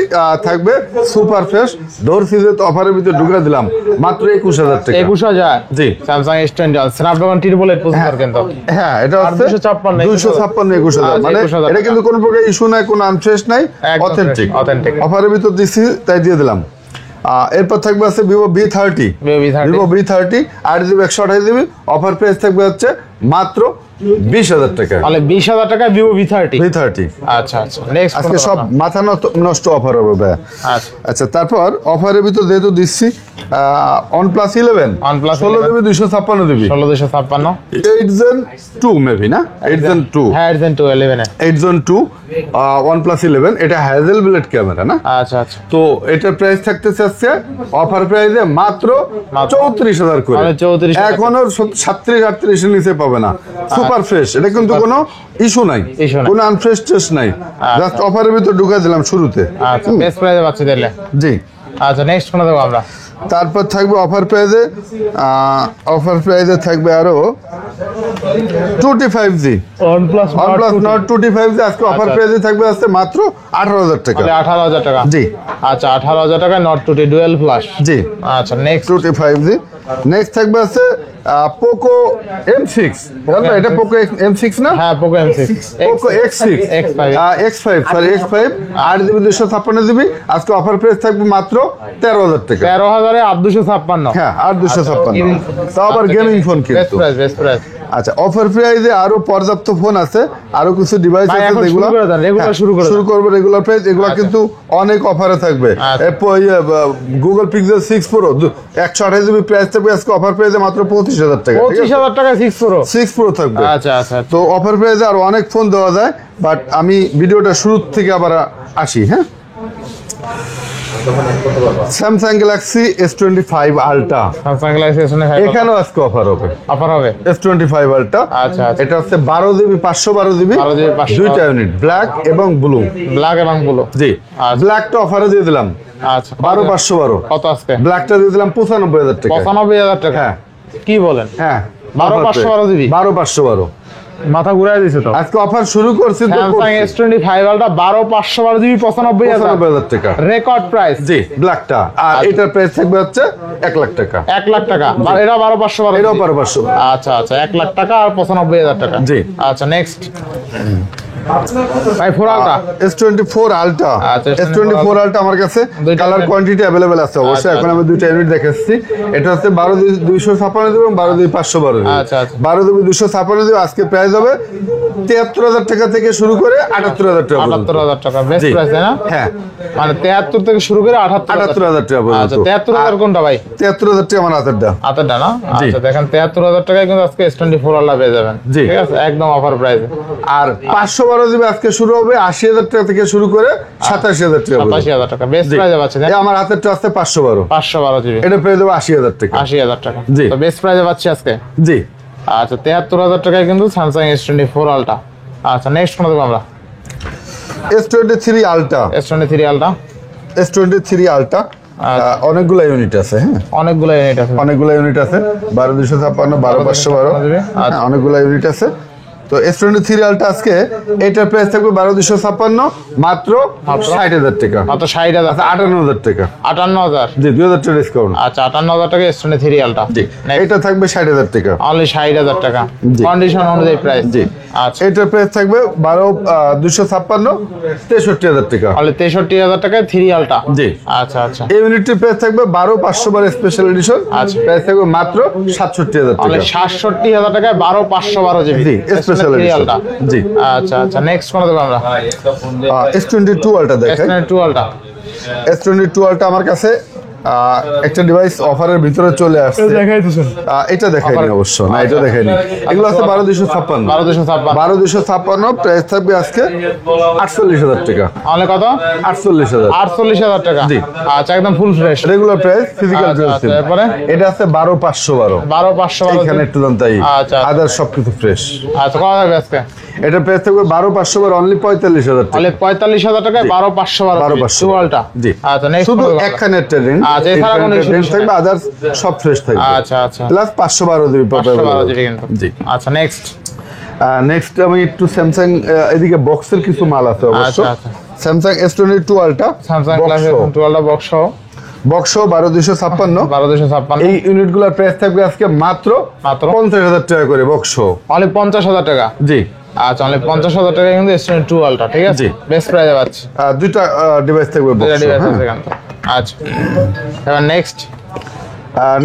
Speaker 2: থাকবে। সুপার ফ্রেশ ডোর সিজে তো অফারের ভিতরে ঢুকে দিলাম মাত্র 21,000 টাকা।
Speaker 1: 21,000।
Speaker 2: জি।
Speaker 1: স্যামসাং S21 স্ন্যাপড্রাগন 888 প্রসেসর কিন্তু।
Speaker 2: হ্যাঁ, এটা হচ্ছে
Speaker 1: 256
Speaker 2: 21,000 মানে
Speaker 1: 21,000
Speaker 2: এটা কিন্তু কোনো প্রকার ইস্যু নাই, কোনো আনফ্রেশ নাই,
Speaker 1: একদম
Speaker 2: অথেন্টিক।
Speaker 1: authentic।
Speaker 2: অফারের ভিতর দিছি তাই দিয়ে দিলাম। এরপর থাকবে আছে Vivo V30। Vivo V30 8GB 128GB offer price থাকবে হচ্ছে মাত্র 20,000 টাকা।
Speaker 1: তাহলে 20,000 টাকা Vivo V30।
Speaker 2: আচ্ছা,
Speaker 1: নেক্সট
Speaker 2: আজকে সব মাথা নষ্ট অফার হবে ভাই।
Speaker 1: আচ্ছা,
Speaker 2: আচ্ছা, তারপর অফারের ভিতর যেহেতু দিচ্ছি OnePlus 11 16GB 256GB
Speaker 1: 16,256
Speaker 2: 8 Gen 2 maybe না 8 Gen 2।
Speaker 1: হ্যাঁ, 8 Gen 2 11
Speaker 2: 8 Gen 2 OnePlus 11 এটা হ্যাজেল ব্লেড ক্যামেরা না।
Speaker 1: আচ্ছা,
Speaker 2: তো এটার প্রাইস থাকতেছে আজকে অফার প্রাইসে মাত্র 34,000 করে।
Speaker 1: মানে 34,000
Speaker 2: এখনো 37-38 এর নিচে পাবে না। সুপার ফ্রেশ, এটা কিন্তু কোনো ইস্যু নাই, কোনো আনফ্রেশ টেস্ট নাই, জাস্ট অফারের ভিতর ঢুকে দিলাম শুরুতে।
Speaker 1: আচ্ছা, বেস্ট প্রাইসে পাচ্ছি দিলে।
Speaker 2: জি।
Speaker 1: আচ্ছা, নেক্সট কোন দেবো আমরা?
Speaker 2: তারপর থাকবে অফার প্রাইজে থাকবে আরো 25G
Speaker 1: OnePlus
Speaker 2: Nord 25G আজকে অফার প্রাইজে থাকবে আজকে মাত্র 18,000 টাকা।
Speaker 1: 18,000 টাকা।
Speaker 2: জি।
Speaker 1: আচ্ছা, 18,000 টাকা Nord 2T ডুয়াল ফ্ল্যাশ।
Speaker 2: জি।
Speaker 1: আচ্ছা, নেক্সট
Speaker 2: 25G। নেক্সট থাকবে আছে পোকো M6। এটা পোকো M6 না?
Speaker 1: হ্যাঁ, Poco M6
Speaker 2: Poco X6 X5 8GB 256GB আজকে অফার প্রাইস থাকবে মাত্র 13,000 টাকা।
Speaker 1: 13,000 আর 256।
Speaker 2: হ্যাঁ, আর 256। তাও আবার গেমিং ফোন কিন্তু।
Speaker 1: Best price.
Speaker 2: আচ্ছা, অফার প্রাইসে আরো পর্যাপ্ত ফোন আছে, আরো কিছু ডিভাইস আছে যেগুলো শুরু করব রেগুলার প্রাইস। এগুলো কিন্তু অনেক অফারে থাকবে। Google pixel 6 Pro 128GB price থাকবে আজকে অফার প্রাইসে মাত্র 25,000 টাকা।
Speaker 1: 25,000 টাকা 6 Pro
Speaker 2: থাকবে।
Speaker 1: আচ্ছা।
Speaker 2: তো অফার প্রাইসে আর অনেক ফোন দেওয়া যায়, বাট আমি ভিডিওটা শুরু থেকে আবার আসি। হ্যাঁ, Samsung Galaxy S25 ultra.
Speaker 1: Samsung Galaxy S25
Speaker 2: এখানেও আজকে অফার হবে। S25 ultra.
Speaker 1: আচ্ছা,
Speaker 2: এটা হচ্ছে 12GB 512GB
Speaker 1: 512
Speaker 2: দুইটা ইউনিট, ব্ল্যাক এবং ব্লু। জি। ব্ল্যাকটা অফারে দিয়ে দিলাম।
Speaker 1: আচ্ছা,
Speaker 2: 12,512।
Speaker 1: কত আজকে?
Speaker 2: ব্ল্যাকটা দিয়ে দিলাম 95,000 টাকা।
Speaker 1: 95,000 টাকা?
Speaker 2: হ্যাঁ।
Speaker 1: কি বলেন?
Speaker 2: হ্যাঁ,
Speaker 1: 12,512GB
Speaker 2: 12,512।
Speaker 1: মাথা ঘুরাই দিছে তো।
Speaker 2: আজকে অফার শুরু করছি তো।
Speaker 1: স্যামসাং S25 আলট্রা 12,512GB 95,000
Speaker 2: টাকা
Speaker 1: রেকর্ড প্রাইস।
Speaker 2: জি, ব্ল্যাকটা। আর এটার প্রাইস থাকবে হচ্ছে 1 লাখ টাকা।
Speaker 1: 1 লাখ টাকা। এটা 12,512।
Speaker 2: এটাও 12,500।
Speaker 1: আচ্ছা, 1 লাখ টাকা আর 95,000 টাকা।
Speaker 2: জি।
Speaker 1: আচ্ছা, নেক্সট ভাই 4 আলট্রা
Speaker 2: S24 আলট্রা।
Speaker 1: আচ্ছা,
Speaker 2: S24 আলট্রা আমার কাছে কালার কোয়ান্টিটি अवेलेबल আছে অবশ্যই। এখন আমি দুইটা ইউনিট দেখাচ্ছি। এটা হচ্ছে 12,256 এবং 12,512।
Speaker 1: আচ্ছা।
Speaker 2: 12,256 আজকে প্রাইস হবে 73,000 টাকা থেকে শুরু করে 78,000 টাকা।
Speaker 1: 78,000 টাকা বেস্ট প্রাইস না?
Speaker 2: হ্যাঁ,
Speaker 1: মানে 73 থেকে শুরু করে 78,000
Speaker 2: টাকা পর্যন্ত।
Speaker 1: আচ্ছা, 73,000 কোনটা ভাই?
Speaker 2: 73,000 টাকা আমার হাতেরটা
Speaker 1: না? আচ্ছা, দেখেন 73,000 টাকায় কিন্তু আজকে S24 আলট্রা পেয়ে যাবেন। ঠিক আছে, একদম অফার প্রাইসে।
Speaker 2: আর 512GB আজকে শুরু হবে 80,000 টাকা থেকে শুরু করে 87,000 টাকা।
Speaker 1: 87,000 টাকা বেস্ট প্রাইসে পাচ্ছেন।
Speaker 2: আমার হাতেরটা আছে 512GB। এটা পেয়ে দেবো 80,000 টাকা।
Speaker 1: 80,000 টাকা।
Speaker 2: জি।
Speaker 1: তো বেস্ট প্রাইসে পাচ্ছি আজকে।
Speaker 2: জি।
Speaker 1: আচ্ছা, 73,000 টাকায় কিন্তু স্যামসাং S24 আলট্রা। আচ্ছা, নেক্সট কোন দেবো আমরা?
Speaker 2: S23 ultra.
Speaker 1: S23 ultra.
Speaker 2: S23 ultra অনেকগুলো ইউনিট আছে। হ্যাঁ, অনেকগুলো ইউনিট আছে। 12,256 12,512 অনেকগুলো ইউনিট আছে। তো S23 আলট্রা আজকে এটার প্রাইস থাকবে 12,256 মাত্র 60,000 টাকা।
Speaker 1: মাত্র 60,000।
Speaker 2: 58,000 টাকা।
Speaker 1: 58,000।
Speaker 2: জি, 2,000 টাকা ডিসকাউন্ট।
Speaker 1: আচ্ছা, 58,000 টাকা S23 আলট্রা।
Speaker 2: জি। এটা থাকবে 60,000 টাকা।
Speaker 1: অনলি 60,000 টাকা কন্ডিশন অনুযায়ী প্রাইস।
Speaker 2: জি।
Speaker 1: আচ্ছা,
Speaker 2: এটার প্রাইস থাকবে 12,256 63,000 টাকা।
Speaker 1: অনলি 63,000 টাকায় 3 আলট্রা।
Speaker 2: জি।
Speaker 1: আচ্ছা।
Speaker 2: এই ইউনিটের প্রাইস থাকবে 12,512 স্পেশাল এডিশন।
Speaker 1: আচ্ছা,
Speaker 2: প্রাইস থাকবে মাত্র 67,000 টাকা।
Speaker 1: অনলি 67,000 টাকায় 12,512
Speaker 2: জি, স্পেশাল এডিশন। জি।
Speaker 1: আচ্ছা, নেক্সট কোন দেবো আমরা?
Speaker 2: S22 আলট্রা দেখাই।
Speaker 1: S22 ultra.
Speaker 2: S22 আলট্রা আমার কাছে একটা ডিভাইস অফারের ভিতরে চলে আসছে,
Speaker 1: দেখাইতেছেন
Speaker 2: এটা দেখাইনি অবশ্য, না এটা দেখাইনি। এগুলো আছে 12256,
Speaker 1: 12256
Speaker 2: প্রাইস থাকবে আজকে 48,000 টাকা।
Speaker 1: অনেক কত?
Speaker 2: 48,000
Speaker 1: টাকা।
Speaker 2: জি।
Speaker 1: আচ্ছা, একদম full fresh
Speaker 2: regular price, physical
Speaker 1: আচ্ছা,
Speaker 2: প্রাইস।
Speaker 1: এরপরে
Speaker 2: এটা আছে 12512,
Speaker 1: 12512
Speaker 2: এখানে একটু দাম তাই,
Speaker 1: আচ্ছা।
Speaker 2: আদার সবকিছু ফ্রেশ।
Speaker 1: আচ্ছা, কত থাকবে আজকে?
Speaker 2: এটা প্রাইস থাকবে 12512, অনলি 45,000 টাকা।
Speaker 1: তাহলে 45,000 টাকায় 12512 টুয়ালটা।
Speaker 2: জি।
Speaker 1: আচ্ছা, নেক্সট
Speaker 2: শুধু একখানে ট্রেন,
Speaker 1: আচ্ছা, এছাড়া কোনো issue নেই।
Speaker 2: থাকবে, আদার সব ফ্রেশ থাকবে।
Speaker 1: আচ্ছা আচ্ছা,
Speaker 2: প্লাস 512 জিবি পাবে।
Speaker 1: 512 জিবি কিন্তু।
Speaker 2: জি।
Speaker 1: আচ্ছা, নেক্সট
Speaker 2: নেক্সট আমি একটু স্যামসাং, এদিকে বক্সের কিছু মাল আছে অবশ্য।
Speaker 1: আচ্ছা, আচ্ছা।
Speaker 2: Samsung S22 ultra,
Speaker 1: Samsung glass 12টা বক্স সহ
Speaker 2: বক্স 12256।
Speaker 1: 12256
Speaker 2: এই ইউনিটগুলোর প্রাইস থাকবে আজকে মাত্র 50,000 টাকা করে বক্স।
Speaker 1: অনলি 50,000 টাকা।
Speaker 2: জি।
Speaker 1: আচ্ছা, অনলি 50,000 টাকা কিন্তু S22 আলট্রা, ঠিক আছে?
Speaker 2: জি।
Speaker 1: বেস্ট প্রাইসে পাচ্ছি।
Speaker 2: দুইটা ডিভাইস থাকবে
Speaker 1: দুইটা
Speaker 2: বক্স।
Speaker 1: ডিভাইস আছে এখানে। আচ্ছা, এবার নেক্সট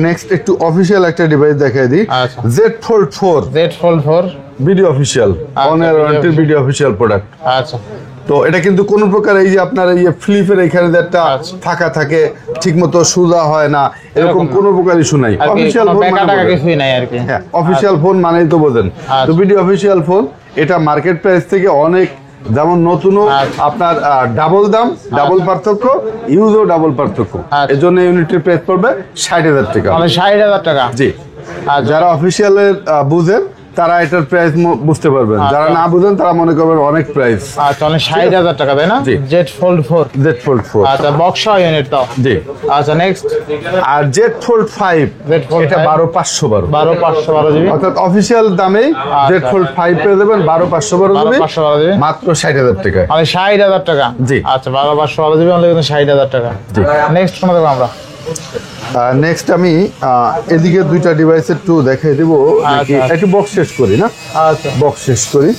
Speaker 2: নেক্সট একটু অফিশিয়াল একটা ডিভাইস দেখাই দিই।
Speaker 1: আচ্ছা।
Speaker 2: Z Fold 4
Speaker 1: Z Fold 4।
Speaker 2: Video official, অনের ওয়ারেন্টি ভিডিও অফিশিয়াল প্রোডাক্ট।
Speaker 1: আচ্ছা,
Speaker 2: তো এটা কিন্তু কোন প্রকার এই যে আপনার এই ফ্লিপের এখানে যে একটা
Speaker 1: আচ্ছা।
Speaker 2: ফাঁকা থাকে, ঠিকমতো সোজা হয় না, এরকম কোনো প্রকার ইস্যু নাই। অফিশিয়াল ফোন
Speaker 1: টাকা কিছুই নাই আর কি।
Speaker 2: হ্যাঁ, অফিশিয়াল ফোন মানেই তো বোঝেন। তো ভিডিও অফিশিয়াল ফোন, এটা মার্কেট প্রাইস থেকে অনেক, যেমন নতুনও আপনার ডাবল দাম, ডাবল পার্থক্য, ইউজও ডাবল পার্থক্য। এর জন্য ইউনিটের প্রাইস পড়বে 60,000 টাকা।
Speaker 1: মানে 60,000 টাকা।
Speaker 2: জি। আর যারা অফিসিয়ালের বুঝেন তারা এটার প্রাইস বুঝতে পারবেন, যারা না বুঝেন তারা মনে করবেন অনেক প্রাইস।
Speaker 1: আচ্ছা, অনেক 60,000 টাকা, তাই না?
Speaker 2: জি।
Speaker 1: Z Fold 4।
Speaker 2: Z Fold 4।
Speaker 1: আচ্ছা, বক্স ইউনিট তো।
Speaker 2: জি।
Speaker 1: আচ্ছা, নেক্সট
Speaker 2: আর Z Fold 5, এটা 12512,
Speaker 1: 12512 জিবি,
Speaker 2: অর্থাৎ অফিসিয়াল দামেই Z Fold 5 পেয়ে যাবেন 12512 জিবি,
Speaker 1: 12512 জিবি,
Speaker 2: মাত্র 60,000 টাকা।
Speaker 1: মানে 60,000 টাকা।
Speaker 2: জি।
Speaker 1: আচ্ছা, 12512 জিবি অনলি কিন্তু 60,000 টাকা।
Speaker 2: জি।
Speaker 1: নেক্সট কোন দেবো আমরা?
Speaker 2: নেক্সট আমি এদিকে দুইটা ডিভাইস একটু দেখাই দেব,
Speaker 1: আচ্ছা।
Speaker 2: একটু বক্স শেষ করি না।
Speaker 1: আচ্ছা,
Speaker 2: বক্স শেষ করি।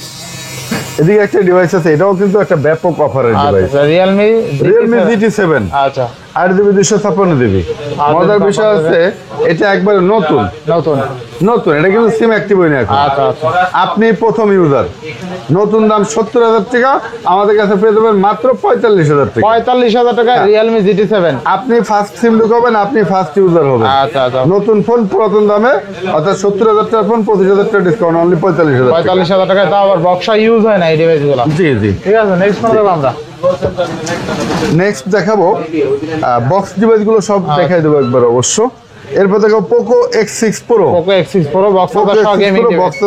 Speaker 2: এদিকে একটা ডিভাইস আছে, এটাও কিন্তু একটা ব্যাপক অফারের ডিভাইস,
Speaker 1: আচ্ছা, Realme
Speaker 2: GT7।
Speaker 1: আচ্ছা,
Speaker 2: 8GB 256 জিবি। মজার বিষয় আছে, এটা একবারে নতুন, এটা কিন্তু সিম অ্যাক্টিভ হয়নি এখন।
Speaker 1: আচ্ছা আচ্ছা,
Speaker 2: আপনি প্রথম ইউজার, নতুন দাম 70,000 টাকা, আমাদের কাছে পেয়ে যাবেন মাত্র 45,000 টাকা।
Speaker 1: 45,000 টাকা Realme GT7।
Speaker 2: আপনি ফার্স্ট সিম ঢুকাবেন, আপনি ফার্স্ট ইউজার হবেন।
Speaker 1: আচ্ছা আচ্ছা,
Speaker 2: নতুন ফোন পুরাতন দামে, অর্থাৎ 70,000 টাকার ফোন 25,000 টাকা ডিসকাউন্ট, অনলি 45,000 টাকা।
Speaker 1: 45,000 টাকা, তাও আবার বক্সা ইউজ হয় না এই ডিভাইসগুলো।
Speaker 2: জি জি।
Speaker 1: ঠিক আছে, নেক্সট কোন দেবো আমরা?
Speaker 2: নেক্সট দেখাবো বক্স ডিভাইসগুলো সব দেখাই দেবো একবার অবশ্য। এরপর দেখো Poco X6 Pro,
Speaker 1: Poco X6 Pro box gaming
Speaker 2: box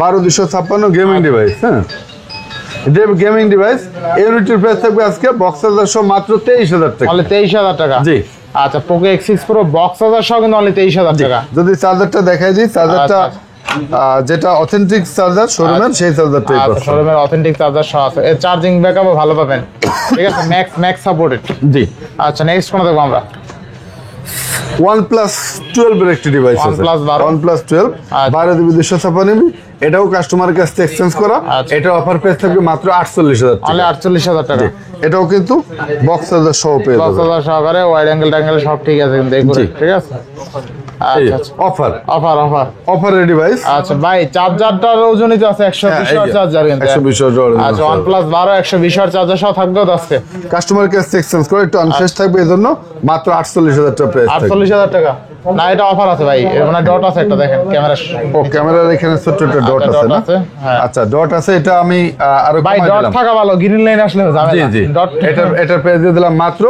Speaker 2: 12256 gaming device. হ্যাঁ, গেমিং ডিভাইস। ইউনিটের প্রাইস থাকবে আজকে বক্স মাত্র 23,000 টাকা।
Speaker 1: তাহলে 23,000 টাকা।
Speaker 2: জি।
Speaker 1: আচ্ছা, Poco X6 Pro বক্স কিন্তু অনলি 23,000 টাকা।
Speaker 2: যদি চার্জারটা দেখাই দিই, চার্জারটা যেটা অথেন্টিক চার্জার শোরুমের, সেই চার্জারটাই পাচ্ছেন।
Speaker 1: শোরুমের অথেন্টিক চার্জার সহ আছে, এর চার্জিং ব্যাকআপও ভালো পাবেন। ঠিক আছে, ম্যাক্স সাপোর্টেড।
Speaker 2: জি।
Speaker 1: আচ্ছা, নেক্সট কোন দেখবো আমরা?
Speaker 2: OnePlus 12 এর একটি ডিভাইস আছে,
Speaker 1: OnePlus 12।
Speaker 2: OnePlus 12 12GB 256 GB. এটাও কাস্টমারের কাছ থেকে এক্সচেঞ্জ করা। এটা অফার প্রাইস থাকবে মাত্র 48,000 টাকা।
Speaker 1: অনলি 48,000 টাকা।
Speaker 2: এটাও কিন্তু বক্স চার্জার সহ পেয়ে যাবেন।
Speaker 1: বক্স চার্জার সহকারে, ওয়াইড অ্যাঙ্গেল সব ঠিক আছে কিন্তু এই করে। ঠিক আছে, আচ্ছা আচ্ছা,
Speaker 2: অফার
Speaker 1: অফারের
Speaker 2: ডিভাইস।
Speaker 1: আচ্ছা ভাই, চার্জারটার ওজনই তো আছে 120 ওয়াট চার্জার কিন্তু।
Speaker 2: 120 ওয়াট।
Speaker 1: আচ্ছা, OnePlus 12 120 ওয়াট চার্জার সহ থাকবে তো আজকে।
Speaker 2: কাস্টমার কাছ থেকে এক্সচেঞ্জ করে একটু আনফ্রেশ থাকবে, এজন্য মাত্র 48,000 টাকা প্রাইস থাকবে।
Speaker 1: 48,000 টাকা না, এটা অফার আছে ভাই। এর মানে ডট আছে একটা, দেখেন ক্যামেরা।
Speaker 2: ও, ক্যামেরার এখানে ছোট একটা ডট আছে না? আচ্ছা, ডট আছে, এটা আমি আরো
Speaker 1: ভাই
Speaker 2: কমাই
Speaker 1: ডট
Speaker 2: দিলাম।
Speaker 1: থাকা ভালো, গ্রিন লাইন আসলে ঝামেলা।
Speaker 2: জি জি।
Speaker 1: ডট
Speaker 2: এটার প্রাইস দিয়ে দিলাম মাত্র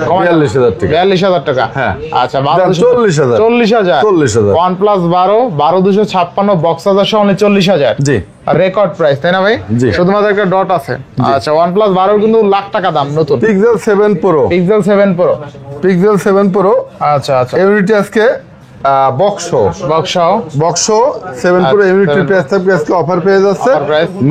Speaker 2: 42,000 টাকা।
Speaker 1: 42,000 টাকা।
Speaker 2: হ্যাঁ।
Speaker 1: আচ্ছা,
Speaker 2: 40,000।
Speaker 1: 40,000। OnePlus 12 বক্স চার্জার সহ 40,000।
Speaker 2: জি।
Speaker 1: রেকর্ড প্রাইস, তাই না ভাই?
Speaker 2: জি।
Speaker 1: শুধুমাত্র একটা ডট আছে। আচ্ছা, OnePlus 12 কিন্তু লাখ টাকা দাম, নতুন।
Speaker 2: Pixel 7 Pro।
Speaker 1: আচ্ছা আচ্ছা,
Speaker 2: ইউনিটি আজকে বক্স 7 Pro ইউনিটি প্রাইস থাকবে আজকে অফার পেয়ে যাচ্ছে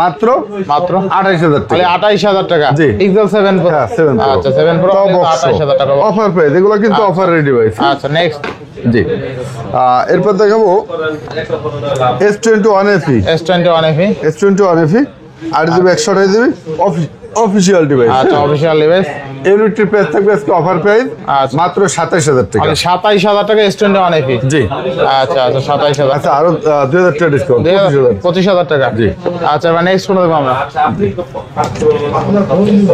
Speaker 2: মাত্র 28,000 টাকা।
Speaker 1: 28,000 টাকা।
Speaker 2: জি।
Speaker 1: Pixel 7 Pro।
Speaker 2: হ্যাঁ, 7 Pro।
Speaker 1: আচ্ছা, 7 Pro 28,000 টাকা
Speaker 2: অফার প্রাইস, এগুলো কিন্তু অফারের ডিভাইস।
Speaker 1: আচ্ছা, নেক্সট।
Speaker 2: জি। এরপর দেখাবো S21 FE।
Speaker 1: S21 FE
Speaker 2: 8GB 128GB official device.
Speaker 1: আচ্ছা অফিসিয়াল ডিভাইস।
Speaker 2: ইউনিটের প্রাইস থাকবে আজকে অফার প্রাইস
Speaker 1: আচ্ছা।
Speaker 2: মাত্র 27000 টাকা।
Speaker 1: 27000 টাকা S21 FE।
Speaker 2: জি
Speaker 1: আচ্ছা আচ্ছা 27000।
Speaker 2: আচ্ছা আরো 2000 টাকা ডিসকাউন্ট
Speaker 1: 25000 টাকা।
Speaker 2: জি।
Speaker 1: আচ্ছা এবার নেক্সট কোন দেখব আমরা?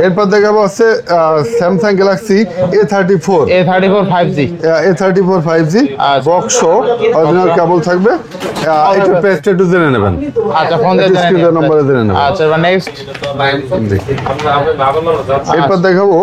Speaker 2: এরপর দেখাবো আছে Samsung Galaxy A34
Speaker 1: 5G।
Speaker 2: A34 5G
Speaker 1: আচ্ছা।
Speaker 2: বক্স অরিজিনাল কেবল থাকবে। এটা প্রাইসটা একটু জেনে নেবেন।
Speaker 1: আচ্ছা ফোন দিয়ে
Speaker 2: এটা স্ক্রিনের নম্বরে জেনে নেবেন।
Speaker 1: আচ্ছা এবার নেক্সট।
Speaker 2: এরপর দেখাবো